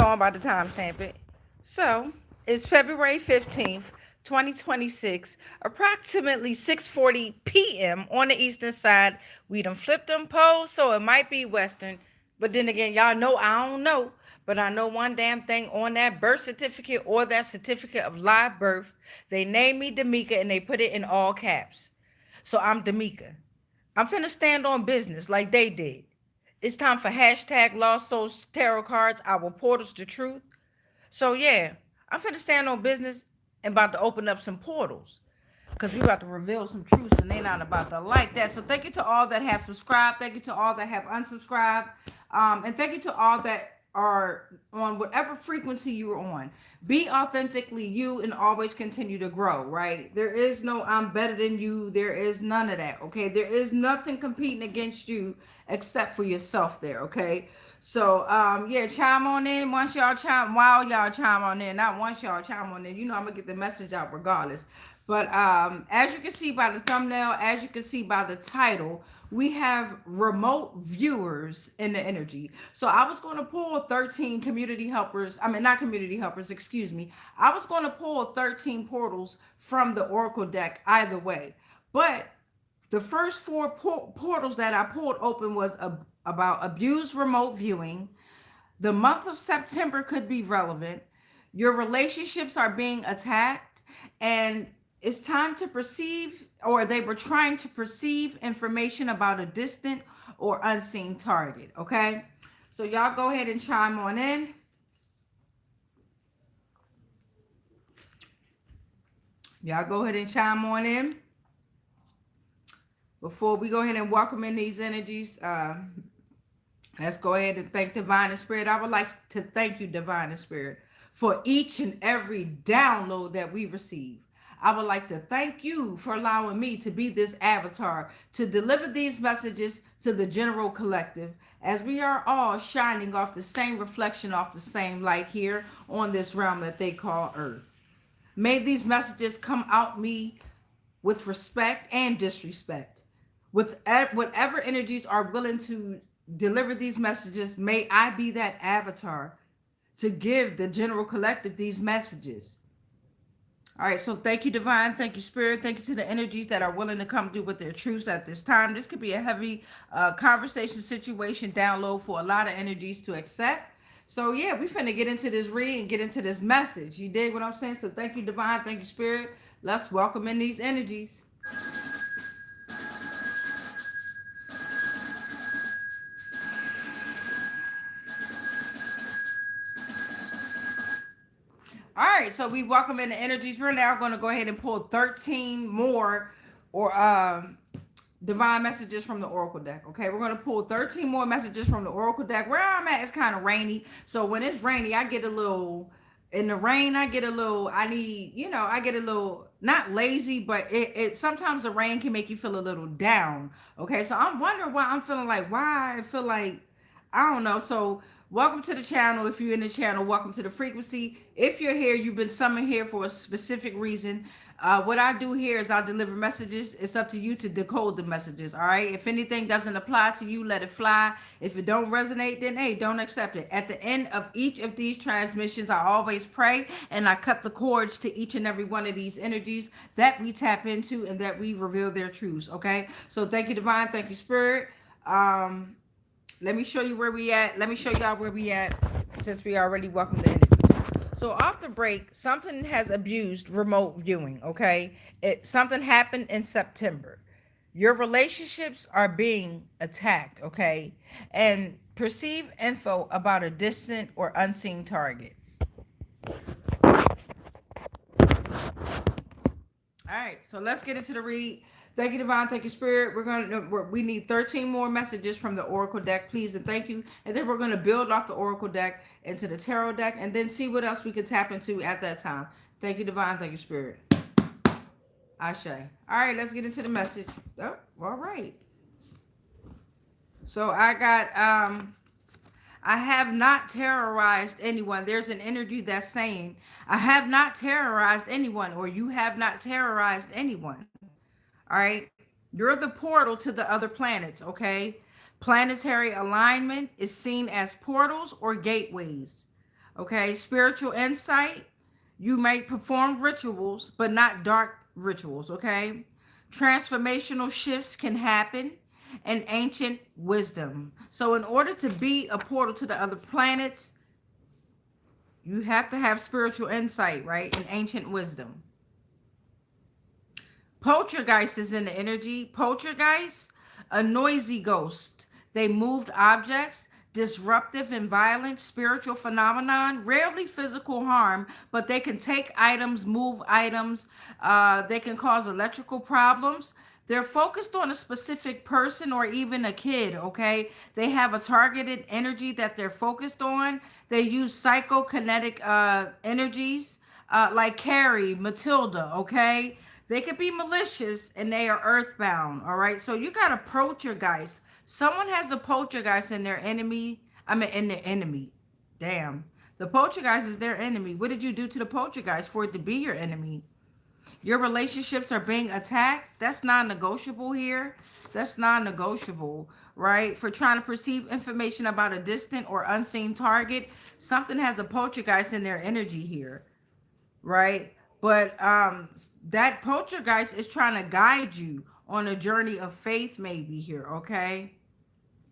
I'm about to timestamp it. So it's February 15th, 2026, approximately 6:40 p.m. on the eastern side. We done flipped them poles, so it might be western. But then again, y'all know I don't know. But I know one damn thing on that birth certificate or that certificate of live birth. They named me D'Amica and they put it in all caps. So I'm D'Amica. I'm finna stand on business like they did. It's time for hashtag Lost Souls Tarot Cards, our portals to truth. So yeah, I'm finna stand on business and about to open up some portals. Because we about to reveal some truths and they not about to like that. So thank you to all that have subscribed. Thank you to all that have unsubscribed. And thank you to all that are on whatever frequency you're on. Be authentically you and always continue to grow, right? There is no I'm better than you. There is none of that, okay? There is nothing competing against you except for yourself there, okay? So yeah, chime on in once y'all chime, while y'all chime on in, not once y'all chime on in. You know I'm gonna get the message out regardless. But as you can see by the thumbnail, as you can see by the title, we have remote viewers in the energy. So I was going to pull 13 community helpers. I mean, not community helpers, excuse me. I was going to pull 13 portals from the Oracle deck either way. But the first four portals that I pulled open was about abused remote viewing. The month of September could be relevant. Your relationships are being attacked, and it's time to perceive, or they were trying to perceive information about a distant or unseen target. Okay, so y'all go ahead and chime on in. Y'all go ahead and chime on in before we go ahead and welcome in these energies. Let's go ahead and thank Divine and Spirit. I would like to thank you, Divine and Spirit, for each and every download that we receive. I would like to thank you for allowing me to be this avatar, to deliver these messages to the general collective, as we are all shining off the same reflection, off the same light here on this realm that they call Earth. May these messages come out me with respect and disrespect. With whatever energies are willing to deliver these messages, may I be that avatar to give the general collective these messages. All right, so thank you, Divine. Thank you, Spirit. Thank you to the energies that are willing to come through with their truths at this time. This could be a heavy conversation, situation, download for a lot of energies to accept. So yeah, we finna get into this read and get into this message. You dig what I'm saying? So thank you, Divine. Thank you, Spirit. Let's welcome in these energies. All right, so we welcome in the energies. We're now going to go ahead and pull 13 more or divine messages from the Oracle deck. Okay, we're going to pull 13 more messages from the Oracle deck. Where I'm at, it's kind of rainy. So when it's rainy, I get a little, in the rain, I get a little, I need, I get a little, not lazy, but it sometimes the rain can make you feel a little down. Okay, so I'm wondering why I'm feeling like, why I feel like, I don't know. So welcome to the channel. If you're in the channel, welcome to the frequency. If you're here, you've been summoned here for a specific reason. What I do here is I deliver messages. It's up to you to decode the messages. All right. If anything doesn't apply to you, let it fly. If it don't resonate, then hey, don't accept it. At the end of each of these transmissions, I always pray and I cut the cords to each and every one of these energies that we tap into and that we reveal their truths. Okay. So thank you, Divine. Thank you, Spirit. Let me show you where we at. Let me show y'all where we at since we already welcomed the energies. So off the break, something has abused remote viewing, okay? Something happened in September. Your relationships are being attacked, okay? And perceive info about a distant or unseen target. All right, so let's get into the read. Thank you, Divine. Thank you, Spirit. We need 13 more messages from the Oracle deck, please, and thank you. And then we're gonna build off the Oracle deck into the Tarot deck, and then see what else we can tap into at that time. Thank you, Divine. Thank you, Spirit. Ashe. All right, let's get into the message. Oh, all right. So I got I have not terrorized anyone. There's an energy that's saying, I have not terrorized anyone, or you have not terrorized anyone. All right. You're the portal to the other planets. Okay. Planetary alignment is seen as portals or gateways. Okay, spiritual insight. You may perform rituals, but not dark rituals. Okay, transformational shifts can happen, and ancient wisdom. So, in order to be a portal to the other planets, you have to have spiritual insight, right? And ancient wisdom. Poltergeist is in the energy. Poltergeist, a noisy ghost. They moved objects, disruptive and violent spiritual phenomenon, rarely physical harm, but they can take items, move items. They can cause electrical problems. They're focused on a specific person or even a kid, okay? They have a targeted energy that they're focused on. They use psychokinetic energies like Carrie, Matilda, okay? They could be malicious and they are earthbound, all right? So you got to poltergeist. Someone has a poltergeist in their enemy. I mean, in their enemy. Damn. The poltergeist is their enemy. What did you do to the poltergeist for it to be your enemy? Your relationships are being attacked. That's non-negotiable here. That's non-negotiable, right? For trying to perceive information about a distant or unseen target, something has a poltergeist in their energy here, right? But that poltergeist is trying to guide you on a journey of faith, maybe here, okay?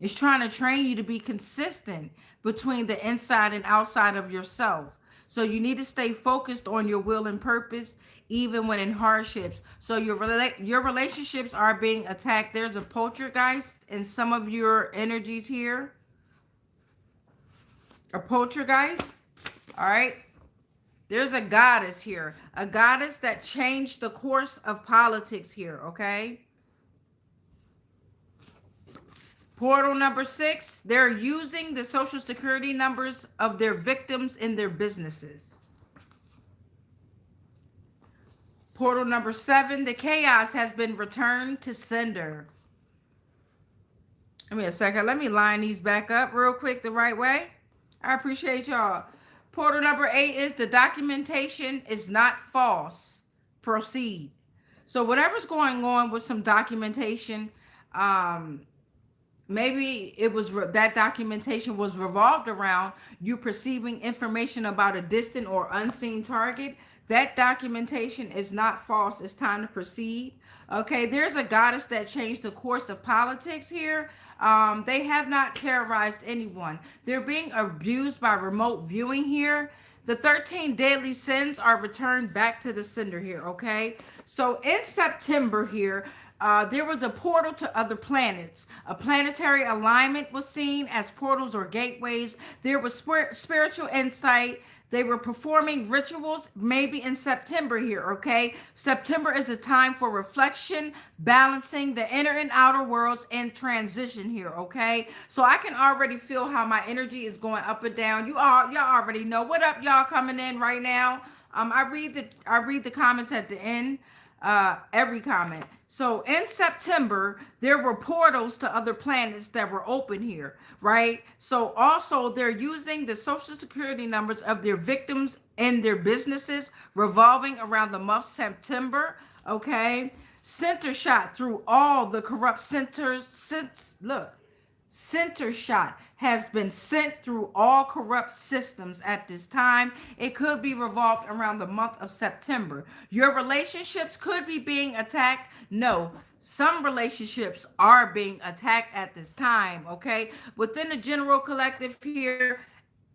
It's trying to train you to be consistent between the inside and outside of yourself. So you need to stay focused on your will and purpose, even when in hardships. So your relationships are being attacked. There's a poltergeist in some of your energies here. A poltergeist, all right? There's a goddess here, a goddess that changed the course of politics here, okay? Portal number 6, they're using the social security numbers of their victims in their businesses. Portal number 7, the chaos has been returned to sender. Give me a second. Let me line these back up real quick the right way. I appreciate y'all. Portal number 8 is the documentation is not false. Proceed. So whatever's going on with some documentation, maybe it was that documentation was revolved around you perceiving information about a distant or unseen target. That documentation is not false. It's time to proceed. Okay, there's a goddess that changed the course of politics here. They have not terrorized anyone. They're being abused by remote viewing here. The 13 deadly sins are returned back to the sender here, okay? So in September here, there was a portal to other planets. A planetary alignment was seen as portals or gateways. There was spiritual insight. They were performing rituals maybe in September here, okay? September is a time for reflection, balancing the inner and outer worlds, and transition here, okay? So I can already feel how my energy is going up and down. Y'all already know. What up, y'all coming in right now? I read the comments at the end. Every comment. So in September, there were portals to other planets that were open here, right? So also they're using the social security numbers of their victims and their businesses revolving around the month September, okay? Center shot through all the corrupt centers. Look, center shot has been sent through all corrupt systems at this time. It could be revolved around the month of September. Your relationships could be being attacked. No, some relationships are being attacked at this time, okay? Within the general collective here,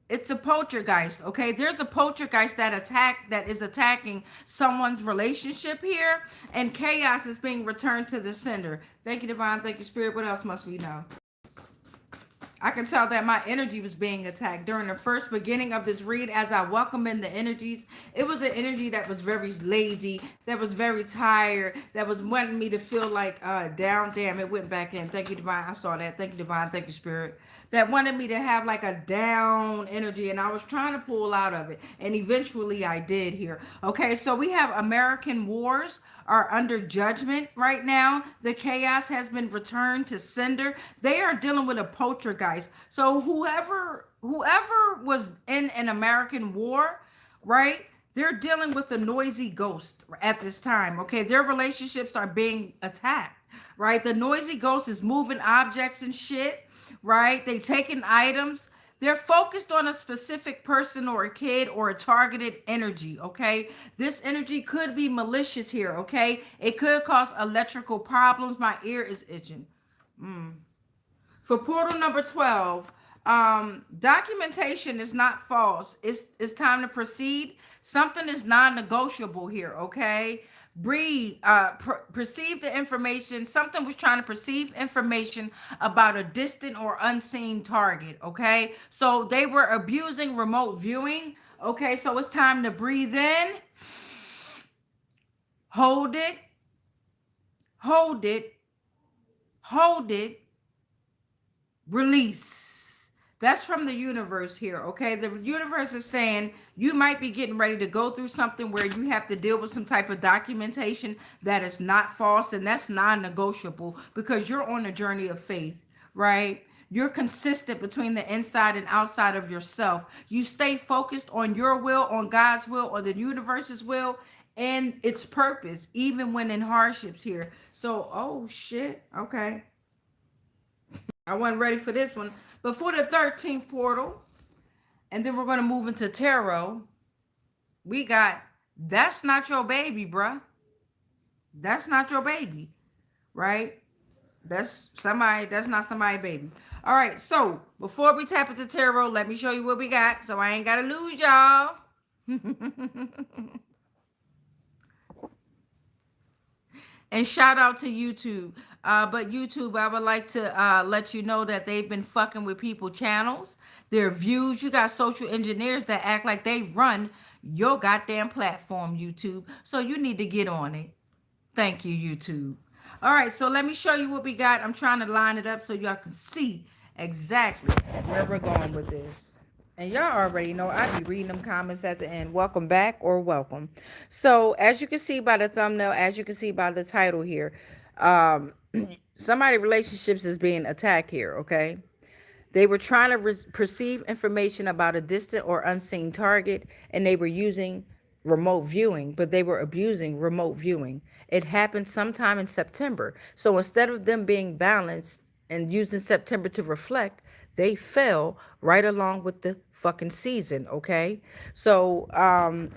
it's a poltergeist, okay? There's a poltergeist that is attacking someone's relationship here, and chaos is being returned to the sender. Thank you, Divine. Thank you, Spirit. What else must we know? I can tell that my energy was being attacked during the first beginning of this read. As I welcome in the energies, it was an energy that was very lazy, that was very tired, that was wanting me to feel like down. Damn, it went back in. Thank you, Divine. I saw that. Thank you, Divine. Thank you, Spirit. That wanted me to have like a down energy, and I was trying to pull out of it, and eventually I did here. Okay, so we have American wars are under judgment right now. The chaos has been returned to sender. They are dealing with a poltergeist. So whoever was in an American war, right? They're dealing with a noisy ghost at this time. Okay, their relationships are being attacked, right? The noisy ghost is moving objects and shit, right? They taking items. They're focused on a specific person or a kid or a targeted energy, okay? This energy could be malicious here, okay? It could cause electrical problems. My ear is itching. For portal number 12, documentation is not false. It's time to proceed. Something is non-negotiable here, okay? Perceive the information. Something was trying to perceive information about a distant or unseen target, okay? So they were abusing remote viewing, okay? So it's time to breathe in, hold it, hold it, hold it, release. That's from the universe here, okay? The universe is saying you might be getting ready to go through something where you have to deal with some type of documentation that is not false, and that's non-negotiable because you're on a journey of faith, right? You're consistent between the inside and outside of yourself. You stay focused on your will, on God's will, or the universe's will, and its purpose, even when in hardships here. So, oh shit, okay. I wasn't ready for this one. But for the 13th portal, and then we're going to move into tarot, we got, that's not your baby, bruh. That's not your baby, right? That's not somebody's baby. All right, so before we tap into tarot, let me show you what we got so I ain't got to lose y'all. And shout out to YouTube. But YouTube, I would like to let you know that they've been fucking with people's channels, their views. You got social engineers that act like they run your goddamn platform, YouTube. So you need to get on it. Thank you, YouTube. All right, so let me show you what we got. I'm trying to line it up so y'all can see exactly where we're going with this. And y'all already know I be reading them comments at the end. Welcome back or welcome. So as you can see by the thumbnail, as you can see by the title here, somebody relationships is being attacked here, okay? They were trying to perceive information about a distant or unseen target, and they were using remote viewing, but they were abusing remote viewing. It happened sometime in September. So instead of them being balanced and using September to reflect, they fell right along with the fucking season, okay? So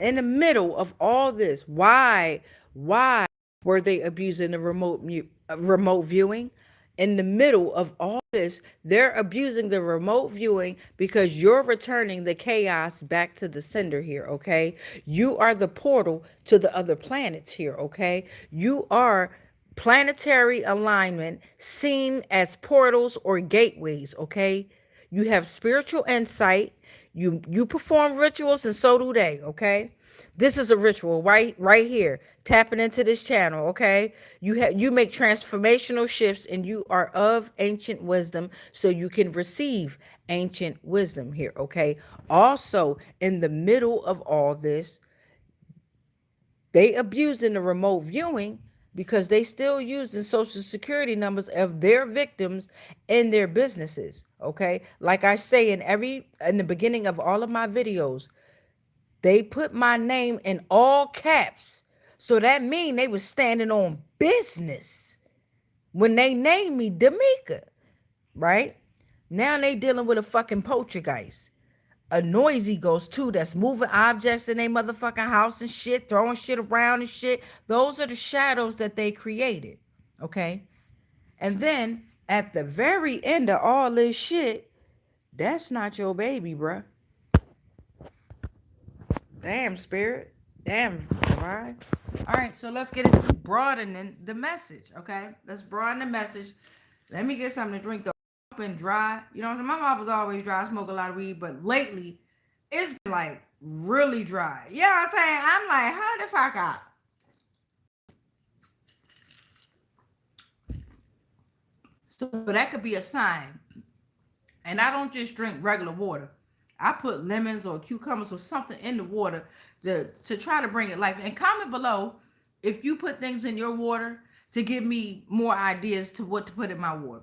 in the middle of all this, why were they abusing the remote viewing? In the middle of all this, they're abusing the remote viewing because you're returning the chaos back to the sender here, okay? You are the portal to the other planets here, okay? You are planetary alignment seen as portals or gateways, okay? You have spiritual insight. You perform rituals, and so do they, okay? This is a ritual right here, tapping into this channel, okay? You make transformational shifts, and you are of ancient wisdom, so you can receive ancient wisdom here, okay? Also, in the middle of all this, they abusing the remote viewing because they still using social security numbers of their victims in their businesses, okay? Like I say in the beginning of all of my videos, they put my name in all caps. So that mean they was standing on business when they named me D'Amica, right? Now they dealing with a fucking poltergeist. A noisy ghost too that's moving objects in their motherfucking house and shit, throwing shit around and shit. Those are the shadows that they created, okay? And then at the very end of all this shit, that's not your baby, bruh. Damn, spirit. Damn, divine. All right, so let's get into broadening the message, okay? Let's broaden the message. Let me get something to drink though. Been dry. You know what I'm saying? My mouth was always dry. I smoke a lot of weed, but lately it's been like really dry. You know what I'm saying? I'm like, how the fuck up? So that could be a sign. And I don't just drink regular water. I put lemons or cucumbers or something in the water to try to bring it life. And comment below if you put things in your water to give me more ideas to what to put in my water.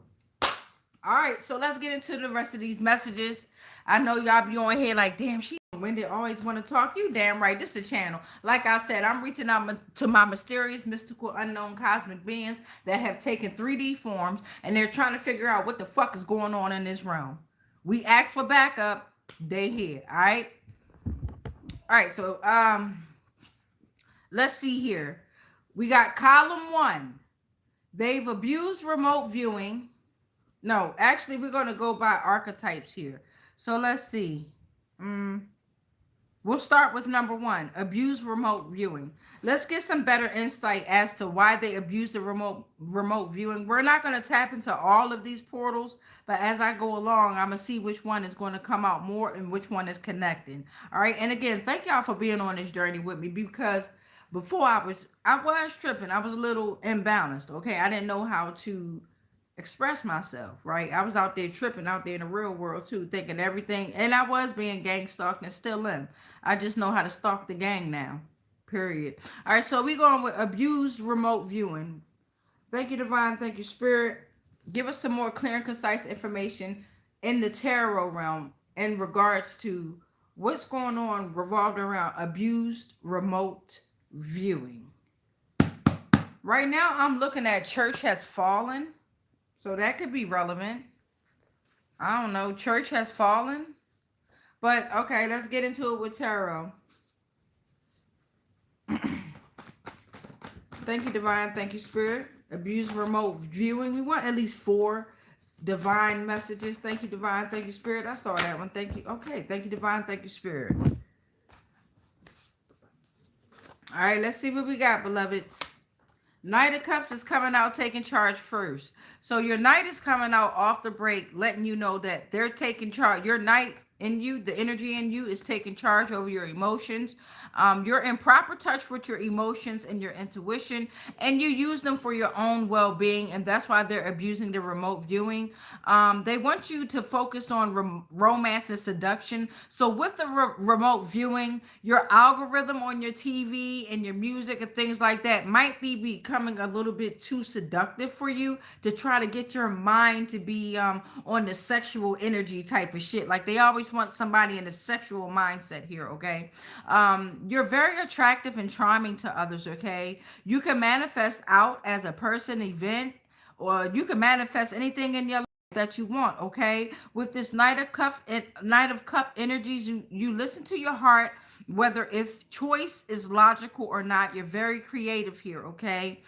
All right, so let's get into the rest of these messages. I know y'all be on here like, damn, she Wendy always want to talk. You damn right, this is a channel. Like I said, I'm reaching out to my mysterious, mystical, unknown cosmic beings that have taken 3D forms, and they're trying to figure out what the fuck is going on in this realm. We ask for backup, they here. All right. All right. So let's see here. We got column 1. They've abused remote viewing. No, actually, we're going to go by archetypes here. So let's see. We'll start with number 1, abuse remote viewing. Let's get some better insight as to why they abuse the remote viewing. We're not going to tap into all of these portals, but as I go along, I'm going to see which one is going to come out more and which one is connecting. All right. And again, thank y'all for being on this journey with me, because before I was tripping. I was a little imbalanced. Okay. I didn't know how to express myself, right? I was out there tripping out there in the real world too, thinking everything, and I was being gang stalked and still am. I just know how to stalk the gang now, period. All right, so we going with abused remote viewing. Thank you, Divine. Thank you, Spirit. Give us some more clear and concise information in the tarot realm in regards to what's going on revolved around abused remote viewing. Right now, I'm looking at church has fallen. So that could be relevant. I don't know. Church has fallen. But okay, let's get into it with tarot. Thank you, Divine. Thank you, Spirit. Abuse remote viewing. We want at least 4 divine messages. Thank you, Divine. Thank you, Spirit. I saw that one. Thank you. Okay. Thank you, Divine. Thank you, Spirit. All right, let's see what we got, beloveds. Knight of Cups is coming out taking charge first. So your Knight is coming out off the break, letting you know that they're taking charge. Your Knight in you, the energy in you, is taking charge over your emotions. You're in proper touch with your emotions and your intuition, and you use them for your own well-being, and that's why they're abusing the remote viewing. They want you to focus on romance and seduction. So with the remote viewing, your algorithm on your TV and your music and things like that might be becoming a little bit too seductive for you, to try to get your mind to be on the sexual energy type of shit. Like, they always want somebody in a sexual mindset here, okay? You're very attractive and charming to others, okay? You can manifest out as a person, event, or you can manifest anything in your life that you want, okay? With this Knight of Cup energies, you listen to your heart, whether if choice is logical or not. You're very creative here, okay?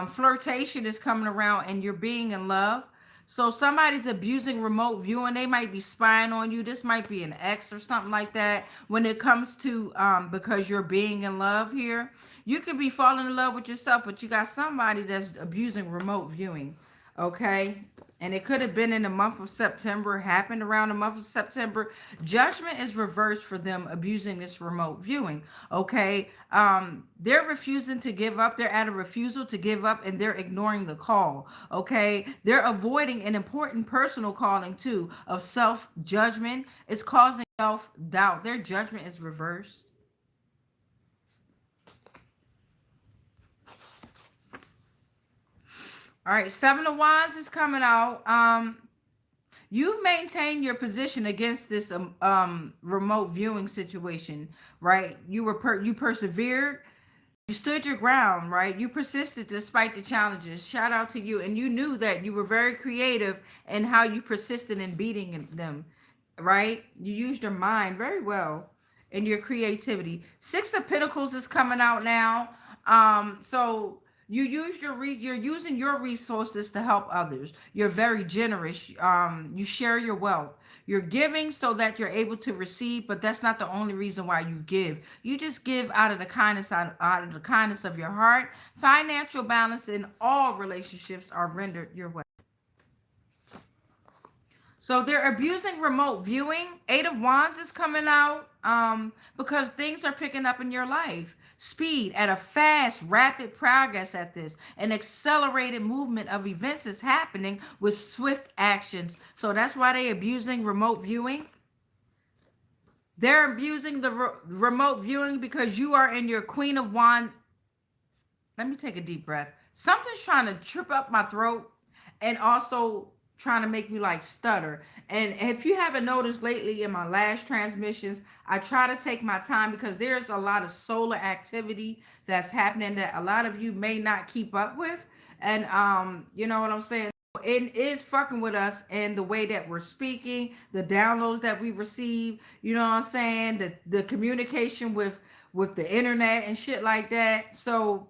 Flirtation is coming around, and you're being in love. So somebody's abusing remote viewing. They might be spying on you. This might be an ex or something like that. When it comes to because you're being in love here, you could be falling in love with yourself, but you got somebody that's abusing remote viewing, okay? And it could have been in the month of September, happened around the month of September. Judgment is reversed for them abusing this remote viewing, okay? They're refusing to give up. They're at a refusal to give up, and they're ignoring the call, okay? They're avoiding an important personal calling, too, of self-judgment. It's causing self-doubt. Their judgment is reversed. All right, 7 of Wands is coming out. You've maintained your position against this remote viewing situation, right? You persevered. You stood your ground, right? You persisted despite the challenges. Shout out to you. And you knew that you were very creative in how you persisted in beating them, right? You used your mind very well in your creativity. 6 of Pentacles is coming out now. So you're using your resources to help others. You're very generous. You share your wealth. You're giving so that you're able to receive, but that's not the only reason why you give. You just give out of the kindness of your heart. Financial balance in all relationships are rendered your way. So they're abusing remote viewing. 8 of Wands is coming out because things are picking up in your life. Speed at a fast, rapid progress at this. An accelerated movement of events is happening with swift actions. So that's why they're abusing remote viewing. They're abusing the remote viewing because you are in your Queen of Wands. Let me take a deep breath. Something's trying to trip up my throat and also trying to make me like stutter. And if you haven't noticed lately in my last transmissions, I try to take my time because there's a lot of solar activity that's happening that a lot of you may not keep up with. And you know what I'm saying? it is fucking with us and the way that we're speaking, the downloads that we receive, you know what I'm saying? The communication with the internet and shit like that. So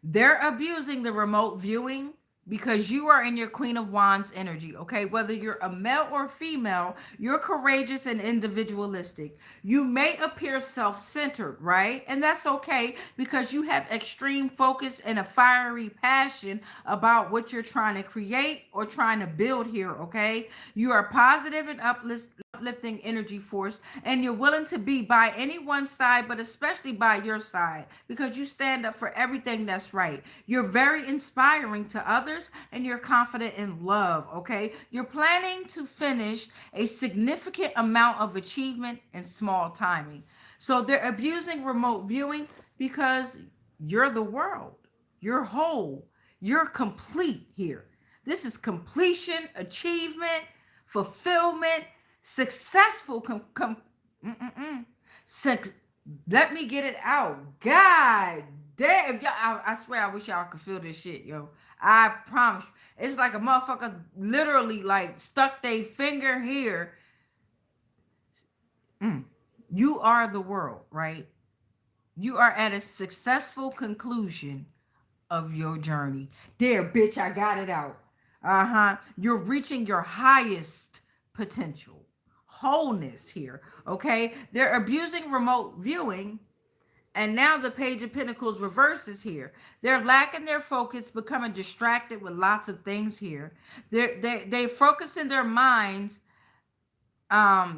they're abusing the remote viewing because you are in your Queen of Wands energy, okay? Whether you're a male or female, you're courageous and individualistic. You may appear self-centered, right? And that's okay because you have extreme focus and a fiery passion about what you're trying to create or trying to build here, okay? You are positive and uplifting energy force, and you're willing to be by anyone's side, but especially by your side because you stand up for everything that's right. You're very inspiring to others and you're confident in love, okay? You're planning to finish a significant amount of achievement in small timing. So they're abusing remote viewing because you're the world, you're whole, you're complete here. This is completion, achievement, fulfillment, successful let me get it out. God damn, y'all, I swear I wish y'all could feel this shit, yo. I promise. It's like a motherfucker literally like stuck their finger here. You are the world, right? You are at a successful conclusion of your journey. There, bitch, I got it out. You're reaching your highest potential. Wholeness here, okay? They're abusing remote viewing, and now the Page of Pentacles reverses here. They're lacking their focus, becoming distracted with lots of things here. They focus in their minds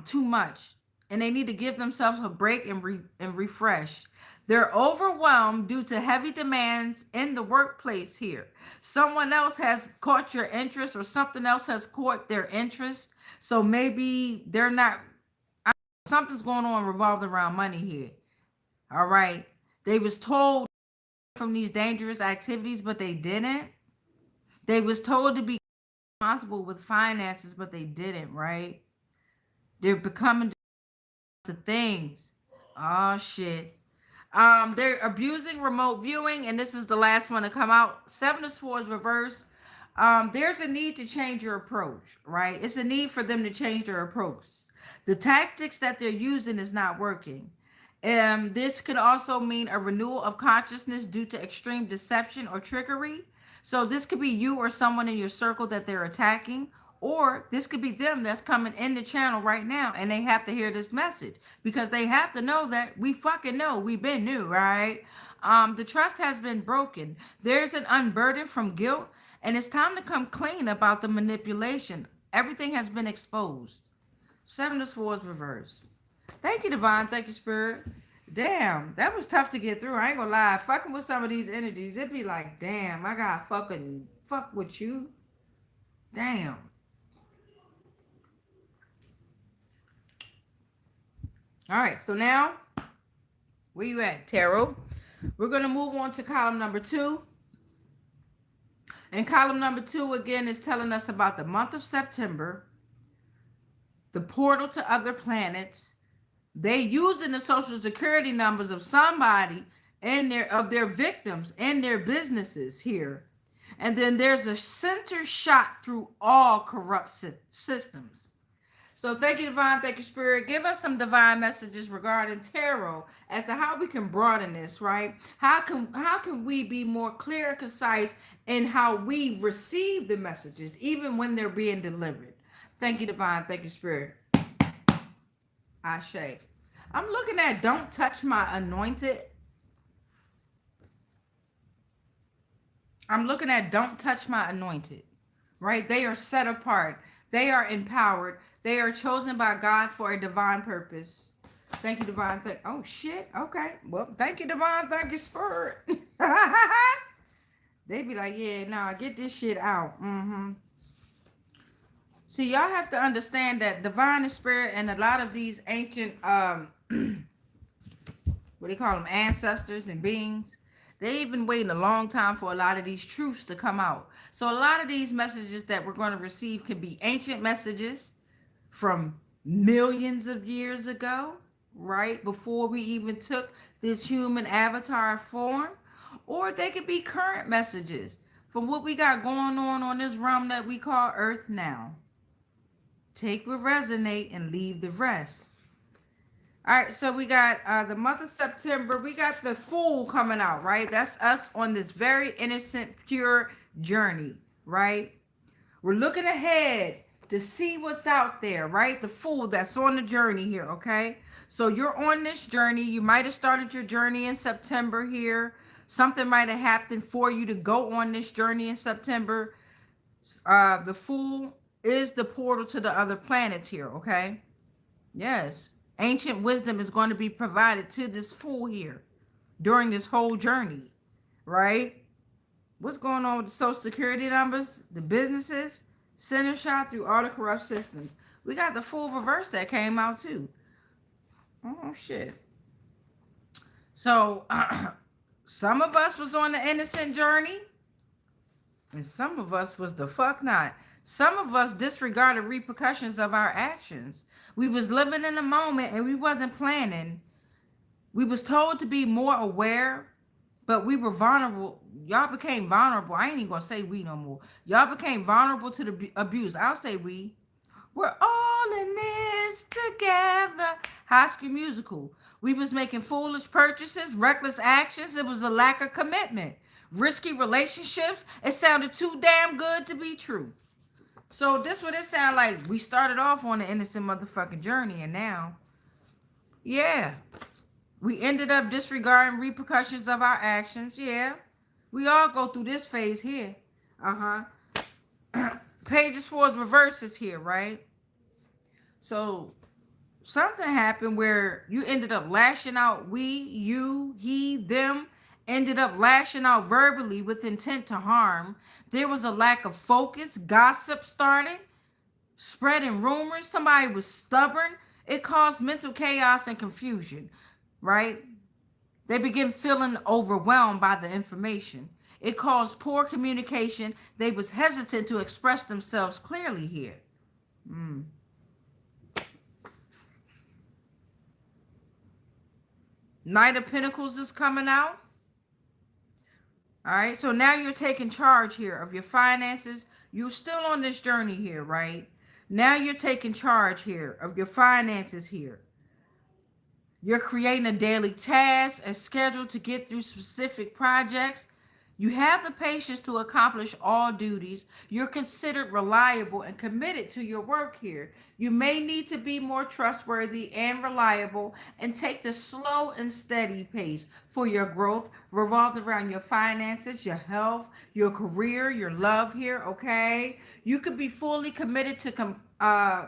too much, and they need to give themselves a break and refresh. They're overwhelmed due to heavy demands in the workplace here. Someone else has caught your interest or something else has caught their interest. So maybe they're not, something's going on revolved around money here. All right. They was told from these dangerous activities, but they didn't. They was told to be responsible with finances, but they didn't, right? They're becoming to things. Oh, shit. They're abusing remote viewing, and this is the last one to come out. Seven of Swords reverse. There's a need to change your approach, right? It's a need for them to change their approach. The tactics that they're using is not working. This could also mean a renewal of consciousness due to extreme deception or trickery. So this could be you or someone in your circle that they're attacking, or this could be them that's coming in the channel right now and they have to hear this message because they have to know that we fucking know we've been new, right? The trust has been broken. There's an unburden from guilt, and it's time to come clean about the manipulation. Everything has been exposed. Seven of Swords reversed. Thank you, Divine. Thank you, Spirit. Damn, that was tough to get through. I ain't gonna lie. Fucking with some of these energies, it'd be like, damn, I gotta fucking fuck with you. Damn. All right, so now, where you at, Tarot? We're going to move on to column number 2. And column number 2, again, is telling us about the month of September, the portal to other planets. They using the social security numbers of somebody and their victims and their businesses here. And then there's a center shot through all corrupt systems. So thank you, Divine. Thank you, Spirit. Give us some divine messages regarding tarot as to how we can broaden this, right? How can we be more clear and concise in how we receive the messages, even when they're being delivered? Thank you, Divine. Thank you, Spirit. Ashe. I'm looking at Don't Touch My Anointed. I'm looking at Don't Touch My Anointed, right? They are set apart. They are empowered. They are chosen by God for a divine purpose. Thank you, Divine. Oh, shit. Okay. Well, thank you, Divine. Thank you, Spirit. They be like, yeah, nah, get this shit out. See, y'all have to understand that Divine and Spirit and a lot of these ancient, what do you call them, ancestors and beings, they've been waiting a long time for a lot of these truths to come out. So a lot of these messages that we're going to receive can be ancient messages from millions of years ago, right? Before we even took this human avatar form. Or they could be current messages from what we got going on this realm that we call Earth now. Take what resonate and leave the rest. All right, so we got the month of September. We got the Fool coming out, right? That's us on this very innocent, pure journey, right? We're looking ahead to see what's out there, right? The Fool that's on the journey here, okay? So you're on this journey. You might have started your journey in September here. Something might have happened for you to go on this journey in September. The Fool is the portal to the other planets here, okay? Yes. Ancient wisdom is going to be provided to this Fool here during this whole journey, right? What's going on with the social security numbers, the businesses, center shot through all the corrupt systems. We got the Fool reverse that came out too. Oh, shit. So, some of us was on the innocent journey, and some of us was the fuck not. Some of us disregarded repercussions of our actions. We was living in the moment and we wasn't planning. We was told to be more aware, but we were vulnerable. Y'all became vulnerable. I ain't even gonna say we no more. Y'all became vulnerable to the abuse. I'll say we. We're all in this together. High School Musical. We was making foolish purchases, reckless actions. It was a lack of commitment. Risky relationships. It sounded too damn good to be true. So this what it sound like. We started off on the innocent motherfucking journey, and now, yeah, we ended up disregarding repercussions of our actions. Yeah, we all go through this phase here. Pages for reverses here, right? So something happened where you ended up lashing out. We, you, he, them ended up lashing out verbally with intent to harm. There was a lack of focus. Gossip started spreading rumors. Somebody was stubborn. It caused mental chaos and confusion, right? They began feeling overwhelmed by the information. It caused poor communication. They was hesitant to express themselves clearly here. Knight of Pentacles is coming out. All right, so now you're taking charge here of your finances. You're still on this journey here, right? Now you're taking charge here of your finances here. You're creating a daily task, a schedule to get through specific projects. You have the patience to accomplish all duties. You're considered reliable and committed to your work here. You may need to be more trustworthy and reliable and take the slow and steady pace for your growth revolved around your finances, your health, your career, your love here, okay? You could be fully committed to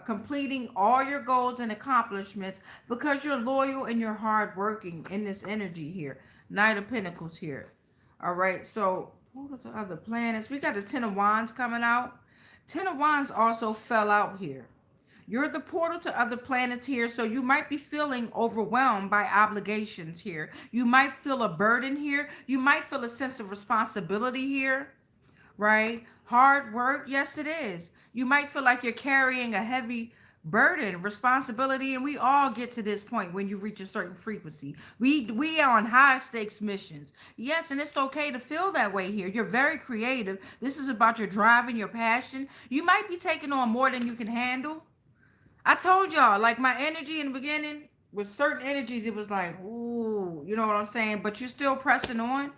completing all your goals and accomplishments because you're loyal and you're hardworking in this energy here. Knight of Pentacles here. All right, so what are the other planets? We got the Ten of Wands coming out. Ten of Wands also fell out here. You're the portal to other planets here, so you might be feeling overwhelmed by obligations here. You might feel a burden here. You might feel a sense of responsibility here, right? Hard work, yes it is. You might feel like you're carrying a heavy burden, responsibility, and we all get to this point when you reach a certain frequency. We are on high stakes missions. Yes, and it's okay to feel that way here. You're very creative. This is about your drive and your passion. You might be taking on more than you can handle. I told y'all, like my energy in the beginning, with certain energies, it was like, ooh, you know what I'm saying? But you're still pressing on.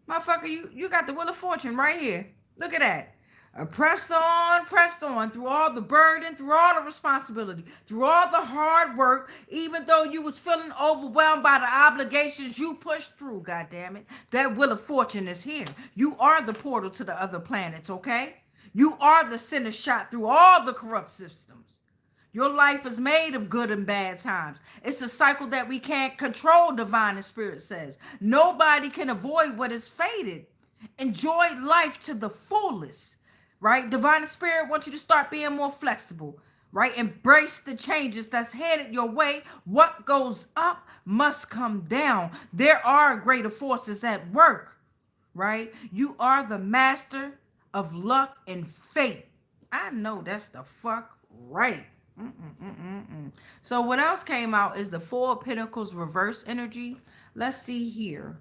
Motherfucker, you got the Wheel of Fortune right here. Look at that. Press on through all the burden, through all the responsibility, through all the hard work, even though you was feeling overwhelmed by the obligations, you pushed through, goddammit. That Wheel of Fortune is here. You are the portal to the other planets, okay? You are the center shot through all the corrupt systems. Your life is made of good and bad times. It's a cycle that we can't control, Divine and Spirit says. Nobody can avoid what is fated. Enjoy life to the fullest. Right? Divine Spirit wants you to start being more flexible, right? Embrace the changes that's headed your way. What goes up must come down. There are greater forces at work, right? You are the master of luck and fate. I know that's the fuck right. So what else came out is the Four of Pentacles reverse energy. Let's see here.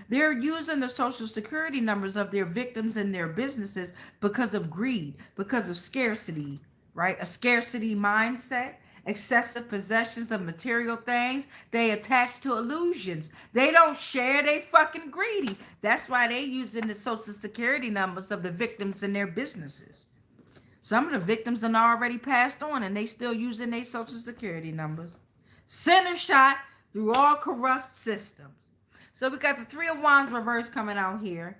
They're using the social security numbers of their victims and their businesses because of greed, because of scarcity, right? A scarcity mindset, excessive possessions of material things. They attach to illusions. They don't share, they fucking greedy. That's why they using the social security numbers of the victims and their businesses. Some of the victims are already passed on and they still using their social security numbers. Center shot through all corrupt systems. So we got the Three of Wands reverse coming out here,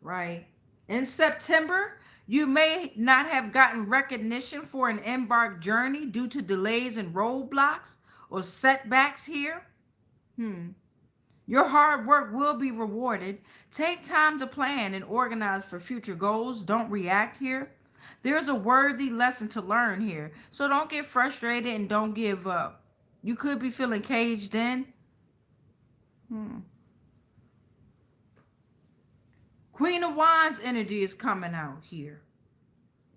right? In September, you may not have gotten recognition for an embarked journey due to delays and roadblocks or setbacks here. Your hard work will be rewarded. Take time to plan and organize for future goals. Don't react here. There's a worthy lesson to learn here. So don't get frustrated and don't give up. You could be feeling caged in. Queen of Wands energy is coming out here.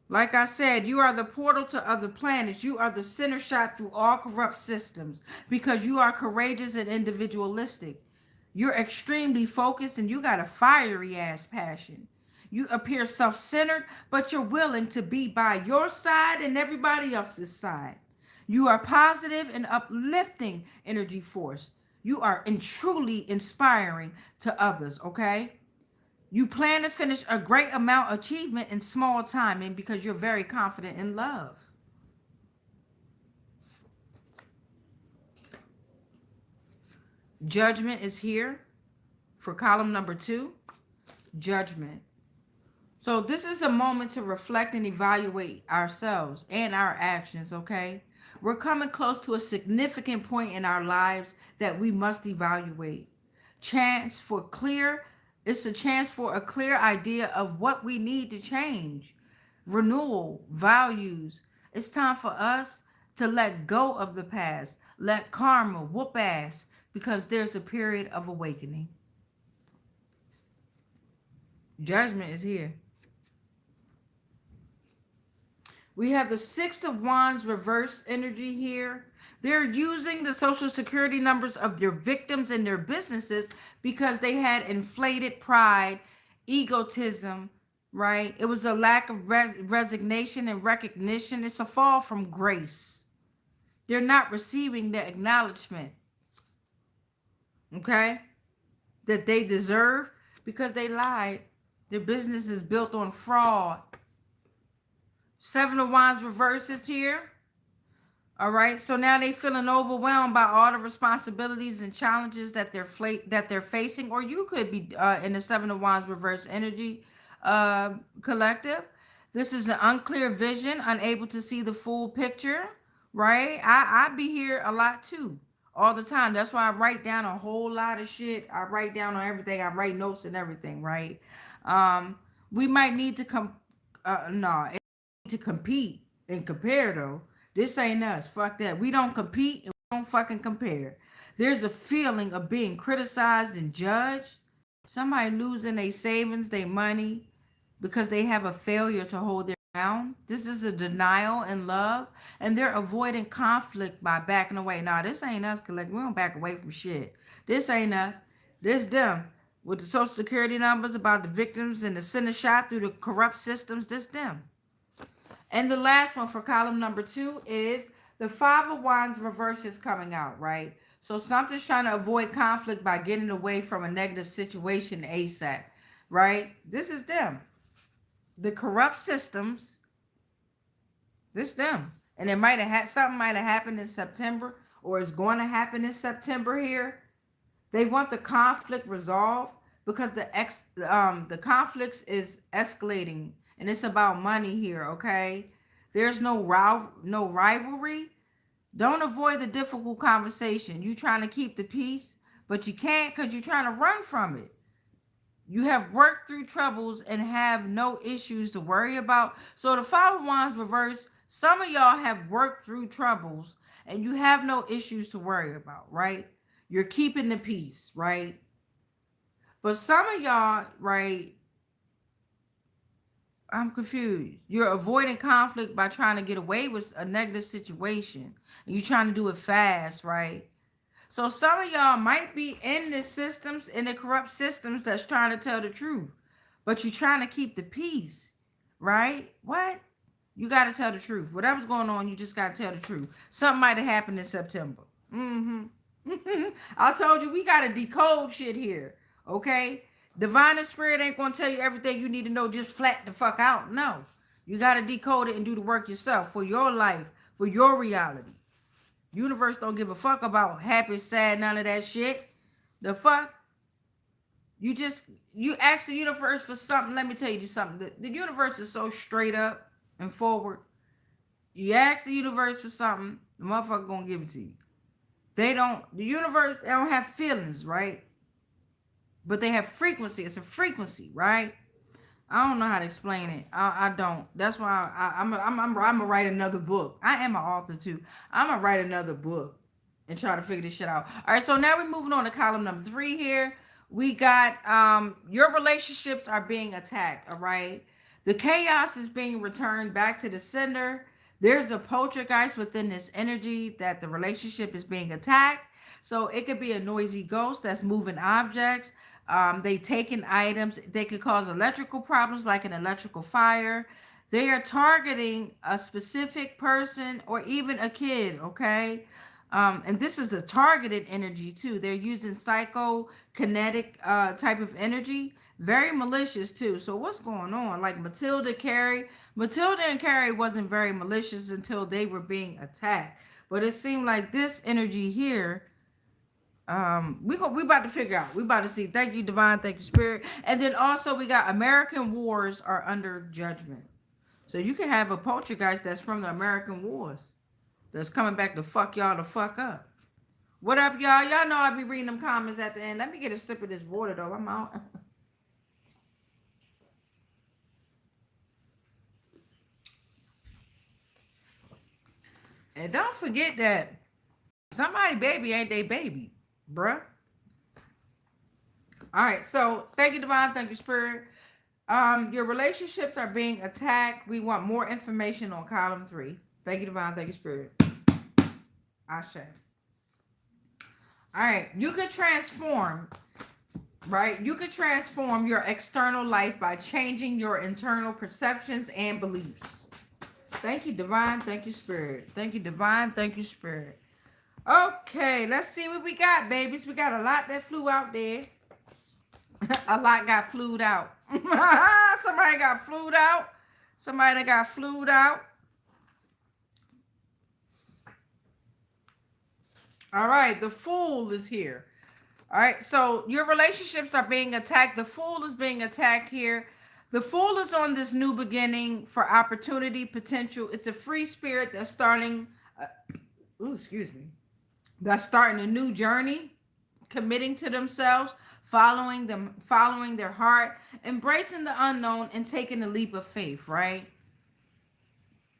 Like I said, you are the portal to other planets. You are the center shot through all corrupt systems because you are courageous and individualistic. You're extremely focused and you got a fiery ass passion. You appear self-centered, but you're willing to be by your side and everybody else's side. You are positive and uplifting energy force. You are truly inspiring to others, okay? You plan to finish a great amount of achievement in small time and because you're very confident in love. Judgment is here for column number 2. Judgment. So this is a moment to reflect and evaluate ourselves and our actions, okay? We're coming close to a significant point in our lives that we must evaluate. It's a chance for a clear idea of what we need to change. Renewal, values. It's time for us to let go of the past. Let karma whoop ass because there's a period of awakening. Judgment is here. We have the Six of Wands reverse energy here. They're using the social security numbers of their victims and their businesses because they had inflated pride, egotism, right? It was a lack of resignation and recognition. It's a fall from grace. They're not receiving the acknowledgement, okay, that they deserve because they lied. Their business is built on fraud. Seven of Wands reverses here. All right, so now they feeling overwhelmed by all the responsibilities and challenges that they're facing, or you could be in the Seven of Wands reverse energy collective. This is an unclear vision, unable to see the full picture, right? I be here a lot too, all the time. That's why I write down a whole lot of shit. I write down on everything. I write notes and everything, right? We might need to compete and compare though. This ain't us. Fuck that. We don't compete and we don't fucking compare. There's a feeling of being criticized and judged. Somebody losing their savings, their money, because they have a failure to hold their ground. This is a denial in love. And they're avoiding conflict by backing away. Nah, this ain't us, collect. We don't back away from shit. This ain't us. This them. With the social security numbers about the victims and the center shot through the corrupt systems, this them. And the last one for column number 2 is the Five of Wands reverse is coming out, right? So something's trying to avoid conflict by getting away from a negative situation ASAP, right? This is them. The corrupt systems, this them. And it might have something might have happened in September or is going to happen in September here. They want the conflict resolved because the conflicts is escalating. And it's about money here, okay? There's no rivalry. Don't avoid the difficult conversation. You trying to keep the peace, but you can't because you're trying to run from it. You have worked through troubles and have no issues to worry about. So the Five of Wands reverse, some of y'all have worked through troubles and you have no issues to worry about, right? You're keeping the peace, right? But some of y'all, right, I'm confused. You're avoiding conflict by trying to get away with a negative situation. And you're trying to do it fast, right? So some of y'all might be in the systems, in the corrupt systems that's trying to tell the truth, but you're trying to keep the peace, right? What? You got to tell the truth. Whatever's going on, you just got to tell the truth. Something might have happened in September. I told you we got to decode shit here, okay? Divine and spirit ain't going to tell you everything you need to know just flat the fuck out. No. You got to decode it and do the work yourself for your life, for your reality. Universe don't give a fuck about happy, sad, none of that shit. The fuck? You ask the universe for something. Let me tell you something. The universe is so straight up and forward. You ask the universe for something, the motherfucker gonna give it to you. The universe, they don't have feelings, right? But they have frequency. It's a frequency, right? I don't know how to explain it. I don't. That's why I'm gonna write another book. I am an author too. I'm gonna write another book and try to figure this shit out. All right, so now we're moving on to column number 3 here. We got your relationships are being attacked. All right, the chaos is being returned back to the sender. There's a poltergeist within this energy that the relationship is being attacked. So it could be a noisy ghost that's moving objects. They taking items. They could cause electrical problems like an electrical fire. They are targeting a specific person or even a kid, okay? And this is a targeted energy too. They're using psychokinetic type of energy. Very malicious too. So what's going on? Like Matilda and Carrie wasn't very malicious until they were being attacked. But it seemed like this energy here, we about to figure out. We about to see. Thank you, divine. Thank you, spirit. And then also we got American wars are under judgment. So you can have a poltergeist that's from the American wars that's coming back to fuck y'all the fuck up. What up, y'all? Y'all know I be reading them comments at the end. Let me get a sip of this water though. I'm out. And don't forget that somebody baby ain't they baby, bruh. All right, so thank you, divine. Thank you, spirit. Your relationships are being attacked. We want more information on column 3. Thank you, divine. Thank you, spirit. Ashe. All right, you could transform, right? You could transform your external life by changing your internal perceptions and beliefs. Thank you, divine. Thank you, spirit. Thank you, divine. Thank you, spirit. Okay, let's see what we got, babies. We got a lot that flew out there. A lot got flued out. Somebody got flued out. Somebody that got flued out. All right, the Fool is here. All right, so your relationships are being attacked. The Fool is being attacked here. The Fool is on this new beginning for opportunity, potential. It's a free spirit that's starting, that's starting a new journey, committing to themselves, following their heart, embracing the unknown, and taking a leap of faith, right?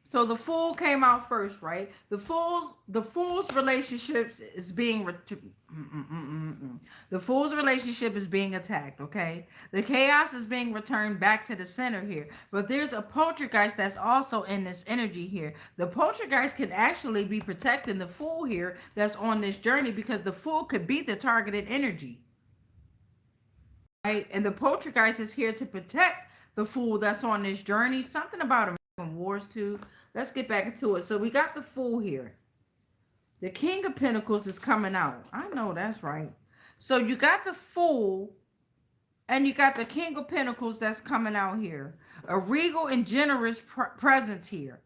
So the Fool came out first, right? The Fool's relationships is being the Fool's relationship is being attacked, okay? The chaos is being returned back to the center here. But there's a poltergeist that's also in this energy here. The poltergeist can actually be protecting the Fool here that's on this journey, because the Fool could be the targeted energy. Right? And the poltergeist is here to protect the Fool that's on this journey. Something about American wars too. Let's get back into it. So we got the Fool here. The King of Pentacles is coming out. I know that's right. So you got the Fool and you got the King of Pentacles that's coming out here. A regal and generous presence here.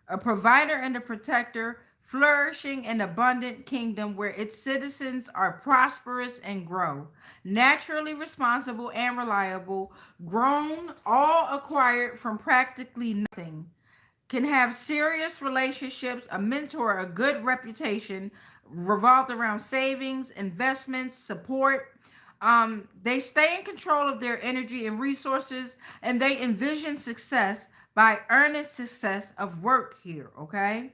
A provider and a protector, flourishing and abundant kingdom where its citizens are prosperous and grow. Naturally responsible and reliable. Grown, all acquired from practically nothing. Can have serious relationships, a mentor, a good reputation, revolved around savings, investments, support. They stay in control of their energy and resources, and they envision success by earnest success of work here, okay?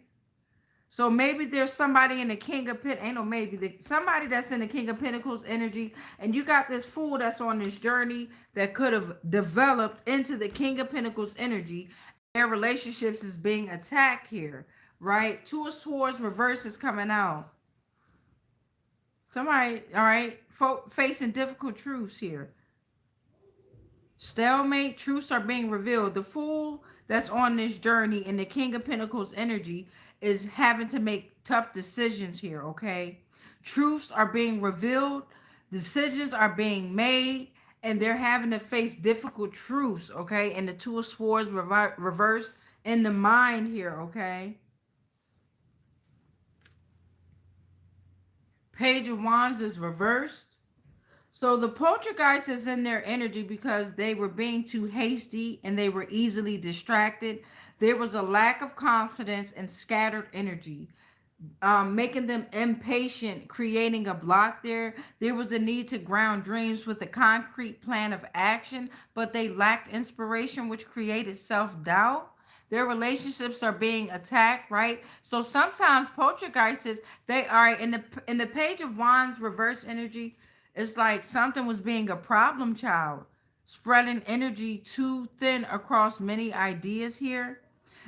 So maybe there's somebody in the King of Pentacles, ain't no maybe, somebody that's in the King of Pentacles energy, and you got this Fool that's on this journey that could have developed into the King of Pentacles energy. Their relationships is being attacked here, right? Two of Swords reverse is coming out. Somebody, all right, facing difficult truths here. Stalemate, truths are being revealed. The fool that's on this journey in the King of Pentacles energy is having to make tough decisions here, okay? Truths are being revealed, decisions are being made, and they're having to face difficult truths, okay? And the Two of Swords reversed in the mind here, okay? Page of Wands is reversed. So the poltergeist is in their energy because they were being too hasty and they were easily distracted. There was a lack of confidence and scattered energy, making them impatient, creating a block there. There was a need to ground dreams with a concrete plan of action, but they lacked inspiration, which created self-doubt. Their relationships are being attacked, right? So sometimes poltergeists, they are in the Page of Wands reverse energy. It's like something was being a problem child, spreading energy too thin across many ideas here.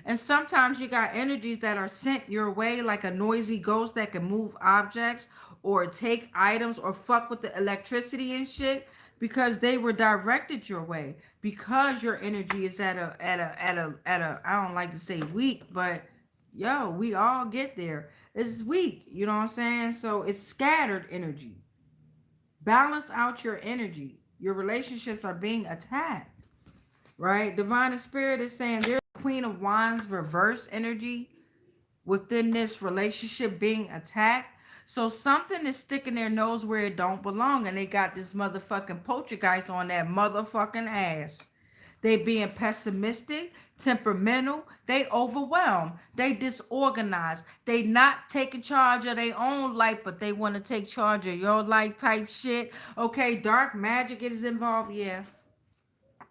And sometimes you got energies that are sent your way, like a noisy ghost that can move objects or take items or fuck with the electricity and shit, because they were directed your way, because your energy is at a I don't like to say weak, but yo, we all get there. It's weak, you know what I'm saying? So it's scattered energy. Balance out your energy. Your relationships are being attacked, right? Divine Spirit is saying there's Queen of Wands reverse energy within this relationship being attacked. So something is sticking their nose where it don't belong, and they got this motherfucking poltergeist on that motherfucking ass. They being pessimistic, temperamental, they overwhelmed, they disorganized, they not taking charge of their own life, but they want to take charge of your life type shit. Okay, dark magic is involved, yeah.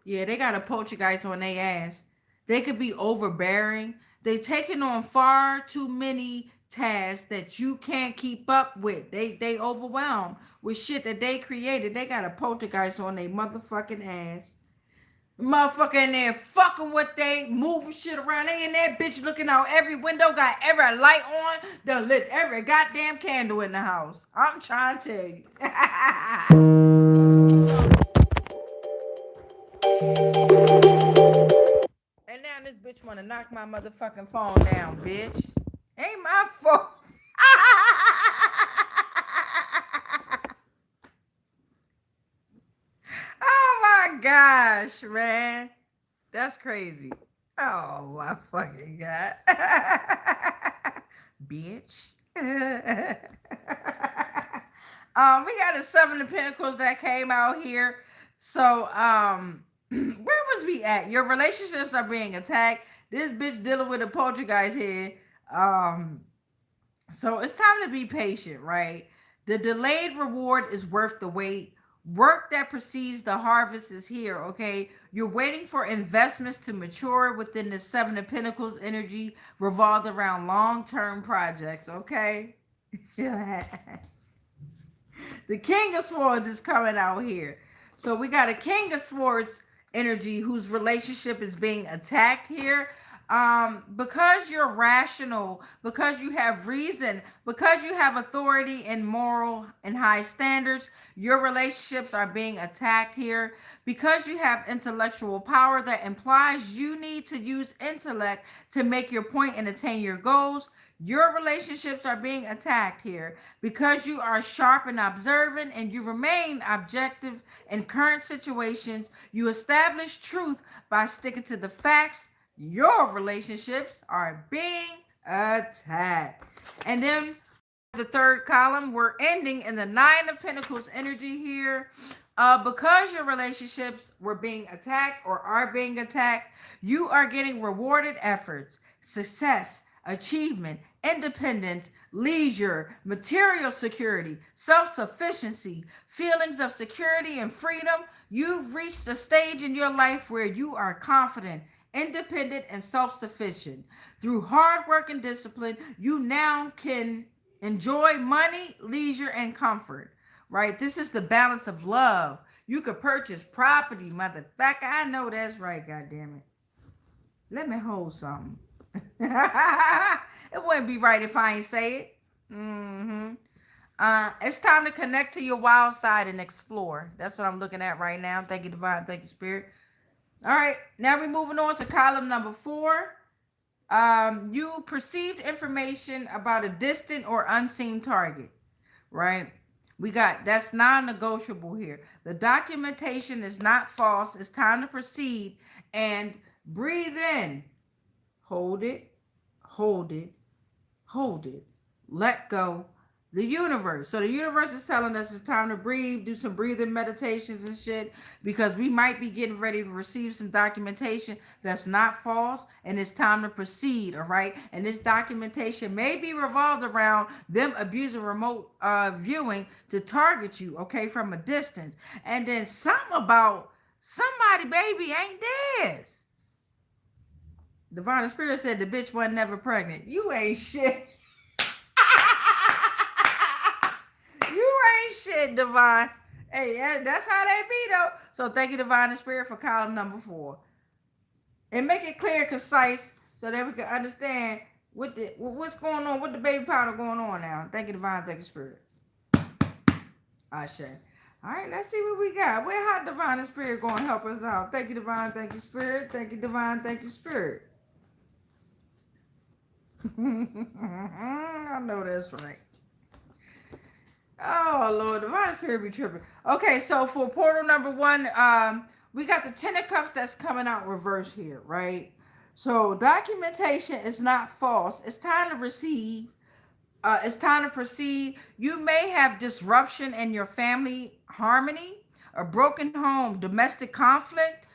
Yeah, they got a poltergeist on their ass. They could be overbearing. They taking on far too many tasks that you can't keep up with. They overwhelmed with shit that they created. They got a poltergeist on their motherfucking ass. Motherfucker in there fucking what they moving shit around. They in that bitch looking out every window, got every light on, done lit every goddamn candle in the house. I'm trying to tell you. And now this bitch wanna knock my motherfucking phone down, bitch. Ain't my fault. Oh my gosh, man. That's crazy. Oh my fucking god. Bitch. We got a Seven of Pentacles that came out here. So where was we at? Your relationships are being attacked. This bitch dealing with a poltergeist here. Um so it's time to be patient, right? The delayed reward is worth the wait. Work that precedes the harvest is here, okay? You're waiting for investments to mature within the Seven of Pentacles energy, revolved around long-term projects, okay? The King of Swords is coming out here. So we got a King of Swords energy whose relationship is being attacked here. Because you're rational, because you have reason, because you have authority and moral and high standards, your relationships are being attacked here. Because you have intellectual power that implies you need to use intellect to make your point and attain your goals, your relationships are being attacked here. Because you are sharp and observant and you remain objective in current situations, you establish truth by sticking to the facts, your relationships are being attacked. And then the third column, we're ending in the Nine of Pentacles energy here. Because your relationships were being attacked or are being attacked, you are getting rewarded efforts, success, achievement, independence, leisure, material security, self-sufficiency, feelings of security and freedom. You've reached a stage in your life where you are confident, independent, and self-sufficient. Through hard work and discipline, you now can enjoy money, leisure, and comfort. Right? This is the balance of love. You could purchase property, motherfucker. I know that's right, goddammit. Let me hold something. It wouldn't be right if I ain't say it. It's time to connect to your wild side and explore. That's what I'm looking at right now. Thank you, Divine. Thank you, Spirit. All right, now we're moving on to column number 4. You perceived information about a distant or unseen target, right? We got that's non-negotiable here. The documentation is not false. It's time to proceed and breathe in. Hold it, hold it, hold it. Let go. The universe. So the universe is telling us it's time to breathe, do some breathing meditations and shit, because we might be getting ready to receive some documentation that's not false, and it's time to proceed, all right? And this documentation may be revolved around them abusing remote viewing to target you, okay, from a distance. And then something about somebody baby ain't theirs. Divine Spirit said the bitch wasn't never pregnant. You ain't shit. You ain't shit, Divine. Hey, that's how they be, though. So thank you, Divine and Spirit, for column number 4. And make it clear, concise, so that we can understand what's going on, what the baby powder going on now. Thank you, Divine. Thank you, Spirit. Ashe. All right, let's see what we got. How Divine and Spirit going to help us out? Thank you, Divine. Thank you, Spirit. Thank you, Divine. Thank you, Spirit. I know that's right. Oh, Lord, Divine Spirit be tripping. Okay, so for portal number 1, we got the 10 of Cups that's coming out reverse here, right? So documentation is not false. It's time to receive. It's time to proceed. You may have disruption in your family harmony, a broken home, domestic conflict.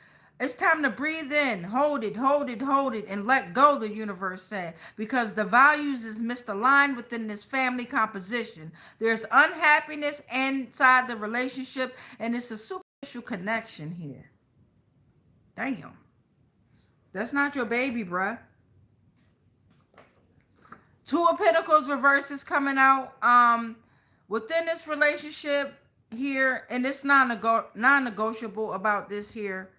It's time to breathe in, hold it, hold it, hold it, and let go, the universe said, because the values is misaligned within this family composition. There's unhappiness inside the relationship, and it's a superficial connection here. Damn. That's not your baby, bruh. 2 of Pentacles reverse is coming out. Within this relationship here, and it's non-negotiable about this here.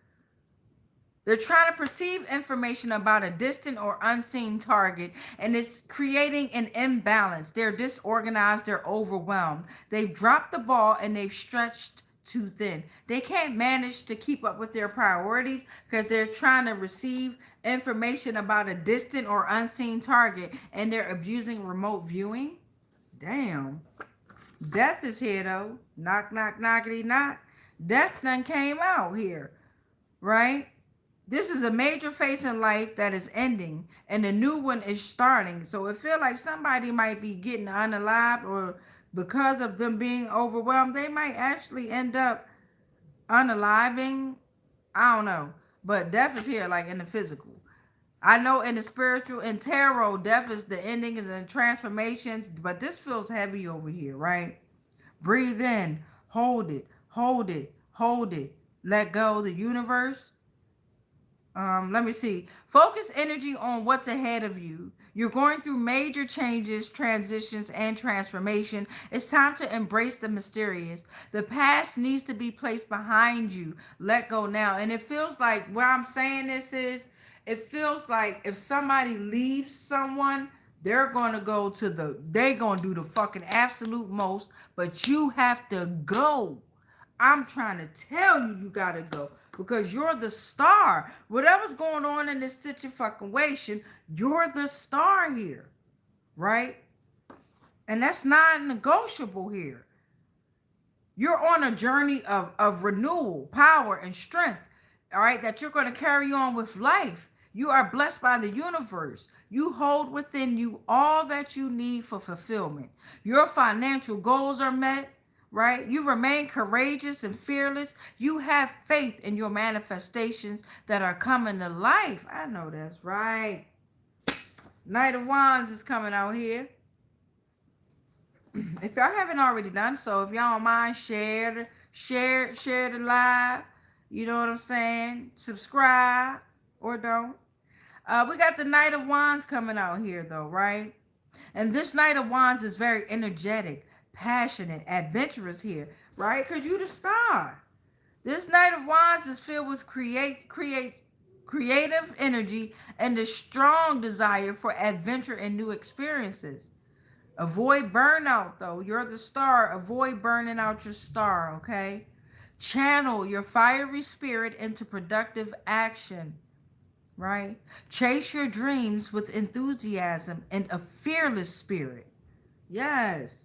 They're trying to perceive information about a distant or unseen target, and it's creating an imbalance. They're disorganized, they're overwhelmed. They've dropped the ball and they've stretched too thin. They can't manage to keep up with their priorities because they're trying to receive information about a distant or unseen target, and they're abusing remote viewing. Damn. Death is here though. Knock, knock, knockity, knock. Death done came out here, right? This is a major phase in life that is ending, and a new one is starting. So it feels like somebody might be getting unalived, or because of them being overwhelmed, they might actually end up unaliving. I don't know. But death is here, like in the physical. I know in the spiritual and tarot, death is the endings and transformations, but this feels heavy over here, right? Breathe in, hold it, hold it, hold it. Let go, the universe. Let me see. Focus energy on what's ahead of you. You're going through major changes, transitions, and transformation. It's time to embrace the mysterious. The past needs to be placed behind you. Let go now. And it feels like, where I'm saying this is, it feels like if somebody leaves someone, they're going to go to they're going to do the fucking absolute most, but you have to go. I'm trying to tell you, you got to go. Because you're the star. Whatever's going on in this situation, you're the star here. Right? And that's non-negotiable here. You're on a journey of renewal, power, and strength. All right? That you're going to carry on with life. You are blessed by the universe. You hold within you all that you need for fulfillment. Your financial goals are met. Right? You remain courageous and fearless. You have faith in your manifestations that are coming to life. I know that's right. Knight of Wands is coming out here. If y'all haven't already done so, if y'all don't mind, share the live. You know what I'm saying? Subscribe or don't. We got the Knight of Wands coming out here though, right? And this Knight of Wands is very energetic, passionate, adventurous here, right? Because you the star. This Knight of Wands is filled with creative energy and a strong desire for adventure and new experiences. Avoid burnout, though. You're the star. Avoid burning out your star, okay? Channel your fiery spirit into productive action, right? Chase your dreams with enthusiasm and a fearless spirit. Yes.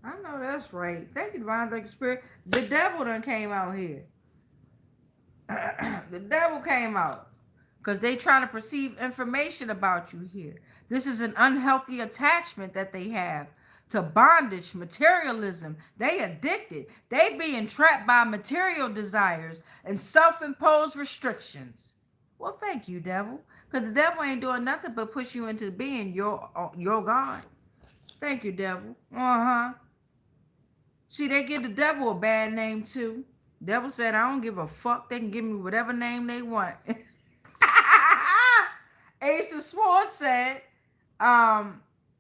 I know that's right. Thank you, Divine Thank you, Spirit. The devil done came out here. The devil came out because they trying to perceive information about you here. This is an unhealthy attachment that they have to bondage, materialism. They addicted. They being trapped by material desires and self-imposed restrictions. Well, thank you, devil, because the devil ain't doing nothing but push you into being your God. Thank you, devil. Uh-huh. See, they give the devil a bad name too. Devil said, I don't give a fuck. They can give me whatever name they want. Ace of Swords said,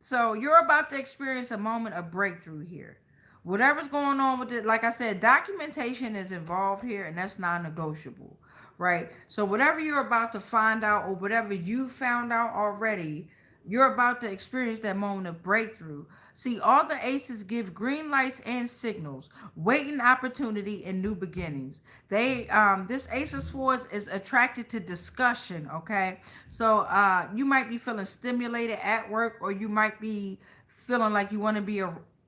so you're about to experience a moment of breakthrough here. Whatever's going on with it, like I said, documentation is involved here, and that's non-negotiable, right? So whatever you're about to find out, or whatever you found out already, you're about to experience that moment of breakthrough. See, all the aces give green lights and signals, waiting opportunity and new beginnings. This Ace of Swords is attracted to discussion, okay? So you might be feeling stimulated at work, or you might be feeling like you want to be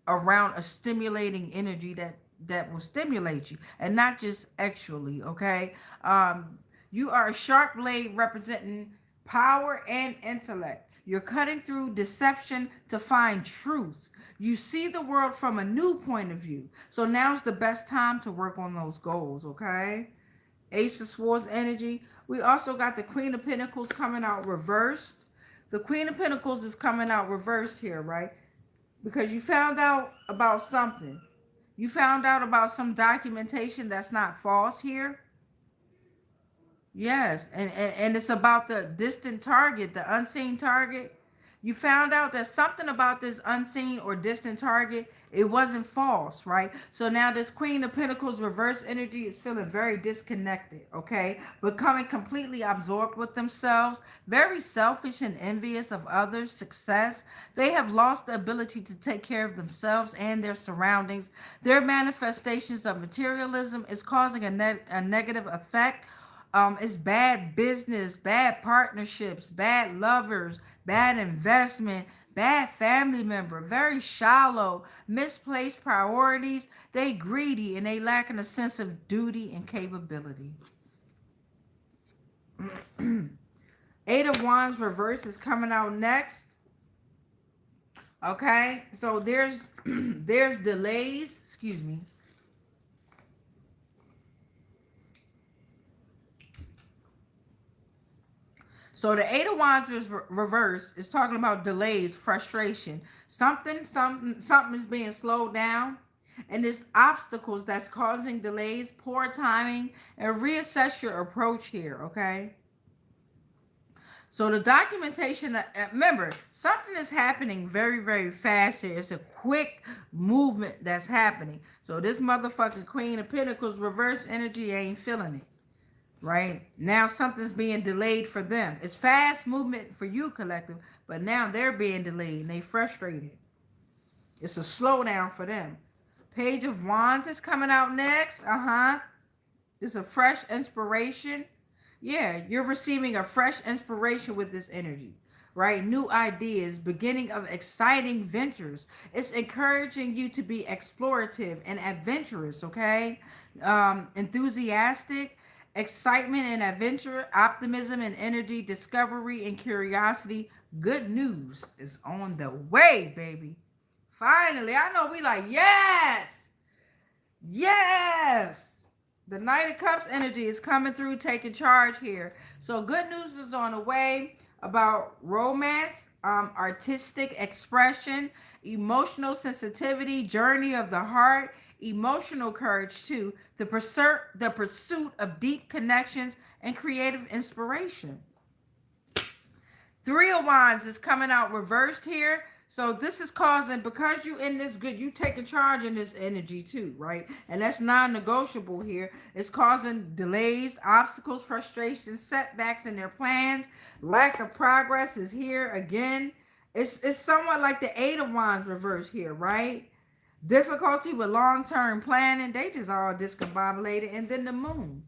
around a stimulating energy that will stimulate you, and not just actually, okay? You are a sharp blade representing power and intellect. You're cutting through deception to find truth. You see the world from a new point of view. So now's the best time to work on those goals, okay? Ace of Swords energy. We also got the Queen of Pentacles coming out reversed. The Queen of Pentacles is coming out reversed here, right? Because you found out about something. You found out about some documentation that's not false here. Yes, and it's about the distant target, the unseen target. You found out that something about this unseen or distant target, it wasn't false, right? So now this Queen of Pentacles reverse energy is feeling very disconnected, okay? Becoming completely absorbed with themselves, very selfish and envious of others' success. They have lost the ability to take care of themselves and their surroundings. Their manifestations of materialism is causing a negative effect. It's bad business, bad partnerships, bad lovers, bad investment, bad family member, very shallow, misplaced priorities. They greedy and they lacking a sense of duty and capability. Eight of Wands reverse is coming out next. Okay, so there's there's delays, excuse me. So the Eight of Wands is reverse is talking about delays, frustration. Something is being slowed down, and there's obstacles that's causing delays, poor timing, and reassess your approach here, okay? So the documentation, remember, something is happening very, very fast here. It's a quick movement that's happening. So this motherfucking Queen of Pentacles reverse energy ain't feeling it. Right now something's being delayed for them. It's fast movement for you, collective, but now they're being delayed and they frustrated. It's a slowdown for them. Page of Wands is coming out next. It's a fresh inspiration. Yeah, you're receiving a fresh inspiration with this energy, right? New ideas, beginning of exciting ventures. It's encouraging you to be explorative and adventurous, okay? Enthusiastic. Excitement and adventure, optimism and energy, discovery and curiosity. Good news is on the way, baby. Finally, I know we like, yes, yes. The Knight of Cups energy is coming through, taking charge here. So good news is on the way about romance, artistic expression, emotional sensitivity, journey of the heart, emotional courage too, the pursuit of deep connections and creative inspiration. Three of Wands is coming out reversed here. So this is causing, because you in this good, you taking charge in this energy too, right? And that's non-negotiable here. It's causing delays, obstacles, frustrations, setbacks in their plans. Lack of progress is here again. It's somewhat like the Eight of Wands reverse here, right? Difficulty with long-term planning. They just all discombobulated. And then the moon.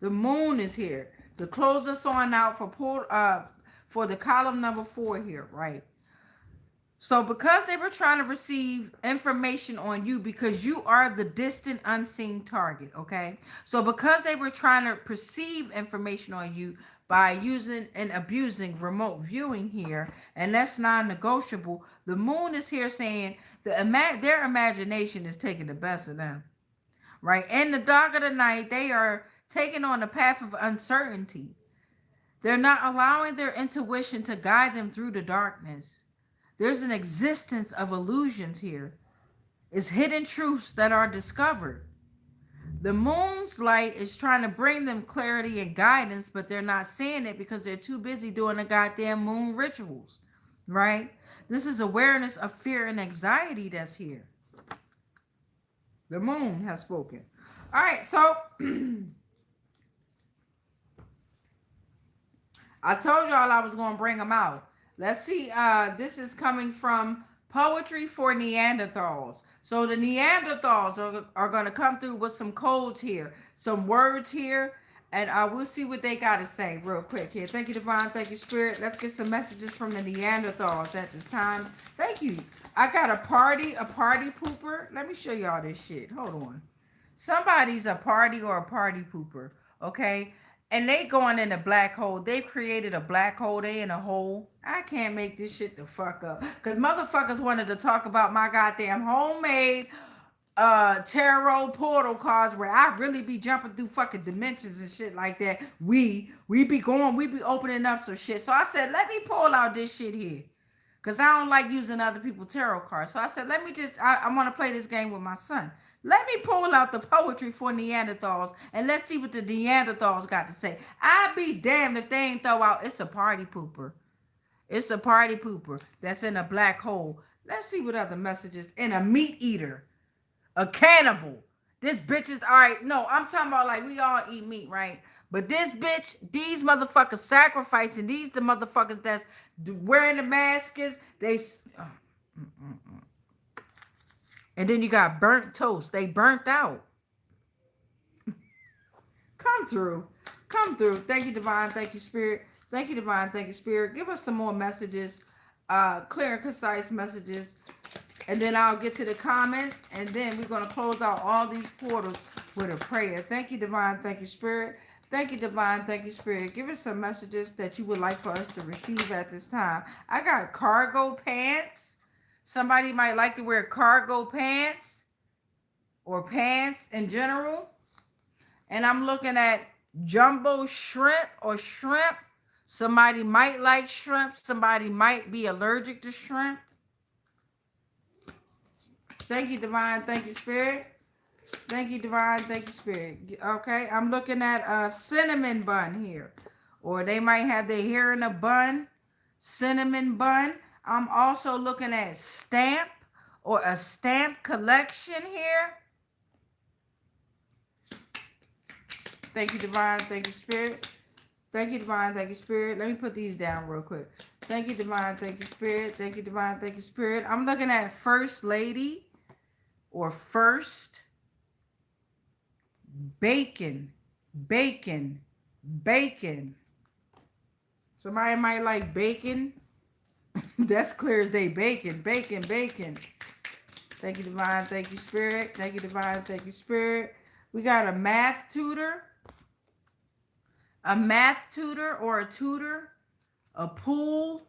The moon is here to close us on out for the column number 4 here, right? So because they were trying to receive information on you, because you are the distant unseen target, okay? So because they were trying to perceive information on you by using and abusing remote viewing here, and that's non-negotiable, the moon is here saying their imagination is taking the best of them, right? In the dark of the night, they are taking on a path of uncertainty. They're not allowing their intuition to guide them through the darkness. There's an existence of illusions here. It's hidden truths that are discovered. The moon's light is trying to bring them clarity and guidance, but they're not seeing it because they're too busy doing the goddamn moon rituals, right? This is awareness of fear and anxiety that's here. The moon has spoken. All right, so I told y'all I was going to bring them out. Let's see. This is coming from Poetry for Neanderthals. So the Neanderthals are going to come through with some codes here, some words here, and we'll see what they got to say real quick here. Thank you, Divine. Thank you, Spirit. Let's get some messages from the Neanderthals at this time. Thank you. I got a party pooper. Let me show y'all this shit. Hold on. Somebody's a party or a party pooper, okay? And they going in a black hole. They've created a black hole. They in a hole. I can't make this shit the fuck up. Because motherfuckers wanted to talk about my goddamn homemade tarot portal cards where I really be jumping through fucking dimensions and shit like that. We be opening up some shit. So I said, let me pull out this shit here. Because I don't like using other people's tarot cards. So I said, let me just, I want to play this game with my son. Let me pull out the poetry for Neanderthals and let's see what the Neanderthals got to say. I'd be damned if they ain't throw out, it's a party pooper. It's a party pooper that's in a black hole. Let's see what other messages. And a meat eater. A cannibal. This bitch is, all right, no, I'm talking about like we all eat meat, right? But this bitch, these motherfuckers sacrificing, these the motherfuckers that's wearing the masks, they... And then you got burnt toast. They burnt out. Come through. Come through. Thank you, Divine. Thank you, Spirit. Thank you, Divine. Thank you, Spirit. Give us some more messages. Clear and concise messages. And then I'll get to the comments. And then we're going to close out all these portals with a prayer. Thank you, Divine. Thank you, Spirit. Thank you, Divine. Thank you, Spirit. Give us some messages that you would like for us to receive at this time. I got cargo pants. Somebody might like to wear cargo pants or pants in general. And I'm looking at jumbo shrimp or shrimp. Somebody might like shrimp. Somebody might be allergic to shrimp. Thank you, Divine. Thank you, Spirit. Thank you, Divine. Thank you, Spirit. Okay, I'm looking at a cinnamon bun here. Or they might have their hair in a bun. Cinnamon bun. I'm also looking at stamp or a stamp collection here. Thank you, Divine. Thank you, Spirit. Thank you, Divine. Thank you, Spirit. Let me put these down real quick. Thank you, Divine. Thank you, Spirit. Thank you, Divine. Thank you, Spirit. I'm looking at First Lady or First Bacon. Bacon. Bacon. Somebody might like bacon. That's clear as day. Bacon, bacon, bacon. Thank you, Divine. Thank you, Spirit. Thank you, Divine. Thank you, Spirit. We got a math tutor. A math tutor or a tutor. A pool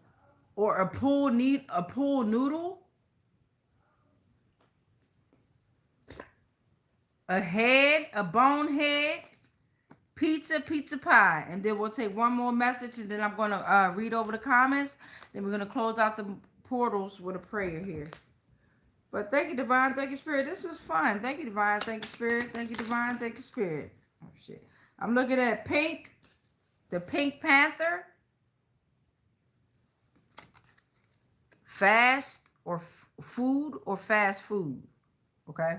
or a pool noodle. A head, a bonehead. Pizza pie. And then we'll take one more message and then I'm going to read over the comments. Then we're going to close out the portals with a prayer here. But thank you, Divine. Thank you, Spirit. This was fun. Thank you, Divine. Thank you, Spirit. Thank you, Divine. Thank you, Spirit. Oh, shit. I'm looking at pink. The Pink Panther. Fast or food or fast food. Okay.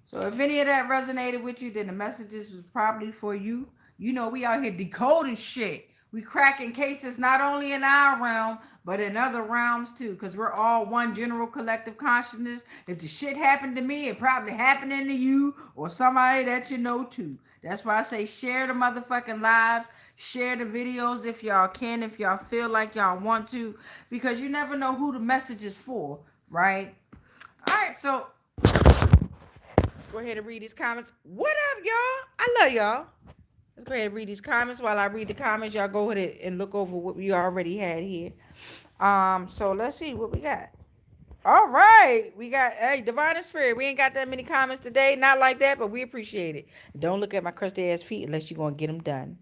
So if any of that resonated with you, then the messages was probably for you. You know, we out here decoding shit. We cracking cases not only in our realm, but in other realms too, because we're all one general collective consciousness. If the shit happened to me, it probably happening to you or somebody that you know too. That's why I say share the motherfucking lives, share the videos if y'all can, if y'all feel like y'all want to, because you never know who the message is for, right? All right, so let's go ahead and read these comments. What up, y'all? I love y'all. Let's go ahead and read these comments. While I read the comments, y'all go ahead and look over what we already had here. So let's see what we got. All right, we got Divine and Spirit. We ain't got that many comments today, not like that, but we appreciate it. Don't look at my crusty ass feet unless you're gonna get them done.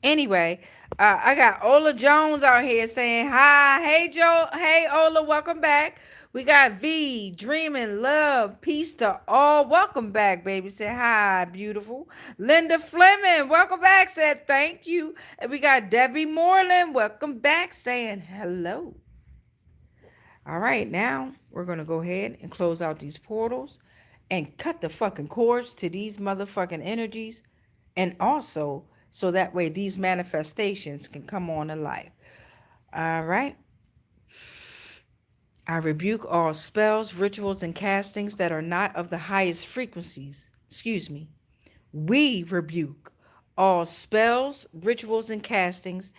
Anyway, I got Ola Jones out here saying hi. Hey Joe, hey Ola, welcome back. We got V, dreaming, love, peace to all. Welcome back, baby. Say hi, beautiful. Linda Fleming, welcome back. Said thank you. And we got Debbie Moreland, welcome back, saying hello. All right, now we're gonna go ahead and close out these portals and cut the fucking cords to these motherfucking energies, and also so that way these manifestations can come on to life. All right. I rebuke all spells, rituals, and castings that are not of the highest frequencies. Excuse me. We rebuke all spells, rituals, and castings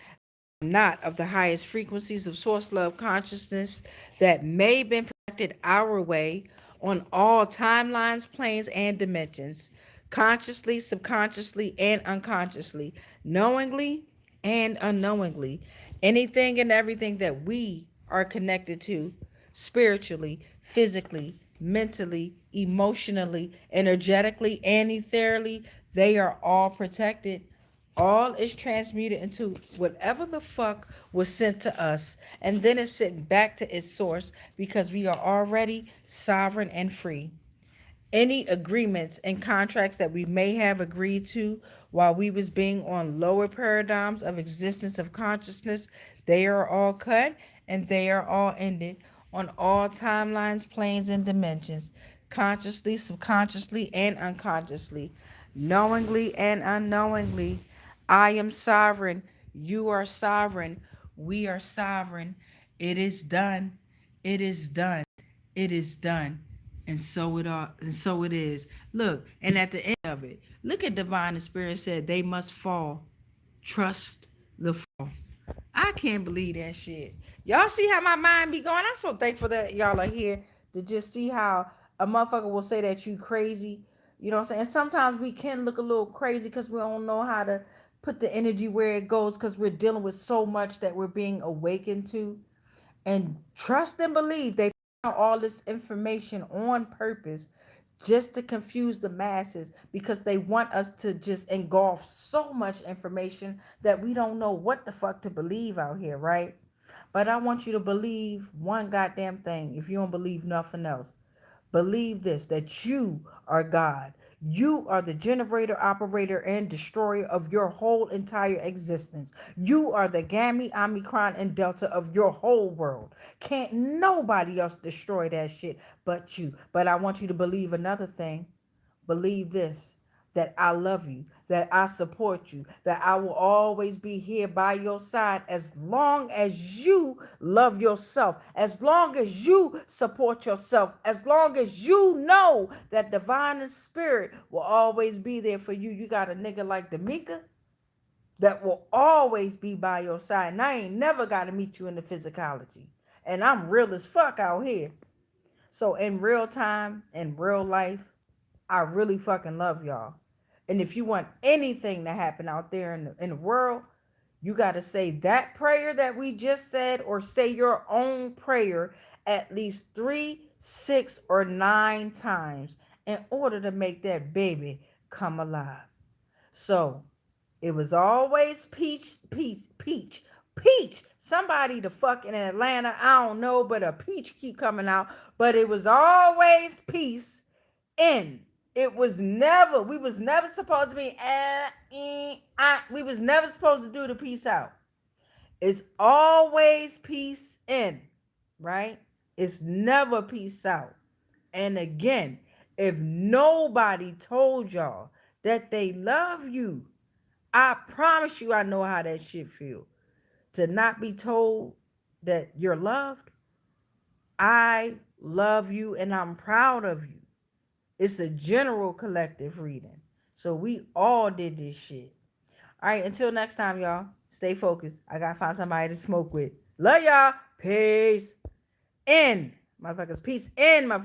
not of the highest frequencies of source love consciousness that may have been projected our way on all timelines, planes, and dimensions, consciously, subconsciously, and unconsciously, knowingly and unknowingly. Anything and everything that we are connected to spiritually, physically, mentally, emotionally, energetically, and ethereally, they are all protected. All is transmuted into whatever the fuck was sent to us, and then it's sent back to its source because we are already sovereign and free. Any agreements and contracts that we may have agreed to while we was being on lower paradigms of existence of consciousness, they are all cut and they are all ended on all timelines, planes, and dimensions, consciously, subconsciously, and unconsciously, knowingly and unknowingly. I am sovereign. You are sovereign. We are sovereign. It is done. It is done. It is done. And so it is. Look, and at the end of it, look at Divine and Spirit said they must fall. Trust the fall. I can't believe that shit. Y'all see how my mind be going? I'm so thankful that y'all are here to just see how a motherfucker will say that you crazy. You know what I'm saying? Sometimes we can look a little crazy because we don't know how to put the energy where it goes because we're dealing with so much that we're being awakened to. And trust and believe they found all this information on purpose just to confuse the masses because they want us to just engulf so much information that we don't know what the fuck to believe out here, right? But I want you to believe one goddamn thing if you don't believe nothing else. Believe this, that you are God. You are the generator, operator, and destroyer of your whole entire existence. You are the Gamma, Omicron, and Delta of your whole world. Can't nobody else destroy that shit but you. But I want you to believe another thing. Believe this, that I love you, that I support you, that I will always be here by your side as long as you love yourself, as long as you support yourself, as long as you know that divine and spirit will always be there for you. You got a nigga like D'Amica that will always be by your side. And I ain't never got to meet you in the physicality. And I'm real as fuck out here. So in real time, in real life, I really fucking love y'all. And if you want anything to happen out there in the world, you got to say that prayer that we just said or say your own prayer at least 3, 6, or 9 times in order to make that baby come alive. So it was always peach, peach, peach, peach. Somebody the fuck in Atlanta, I don't know, but a peach keep coming out. But it was always peace in. It was never, we was never supposed to be, we was never supposed to do the peace out. It's always peace in, right? It's never peace out. And again, if nobody told y'all that they love you, I promise you I know how that shit feel. To not be told that you're loved. I love you and I'm proud of you. It's a general collective reading. So we all did this shit. All right, until next time, y'all. Stay focused. I gotta find somebody to smoke with. Love y'all. Peace. In, motherfuckers. Peace in, motherfuckers.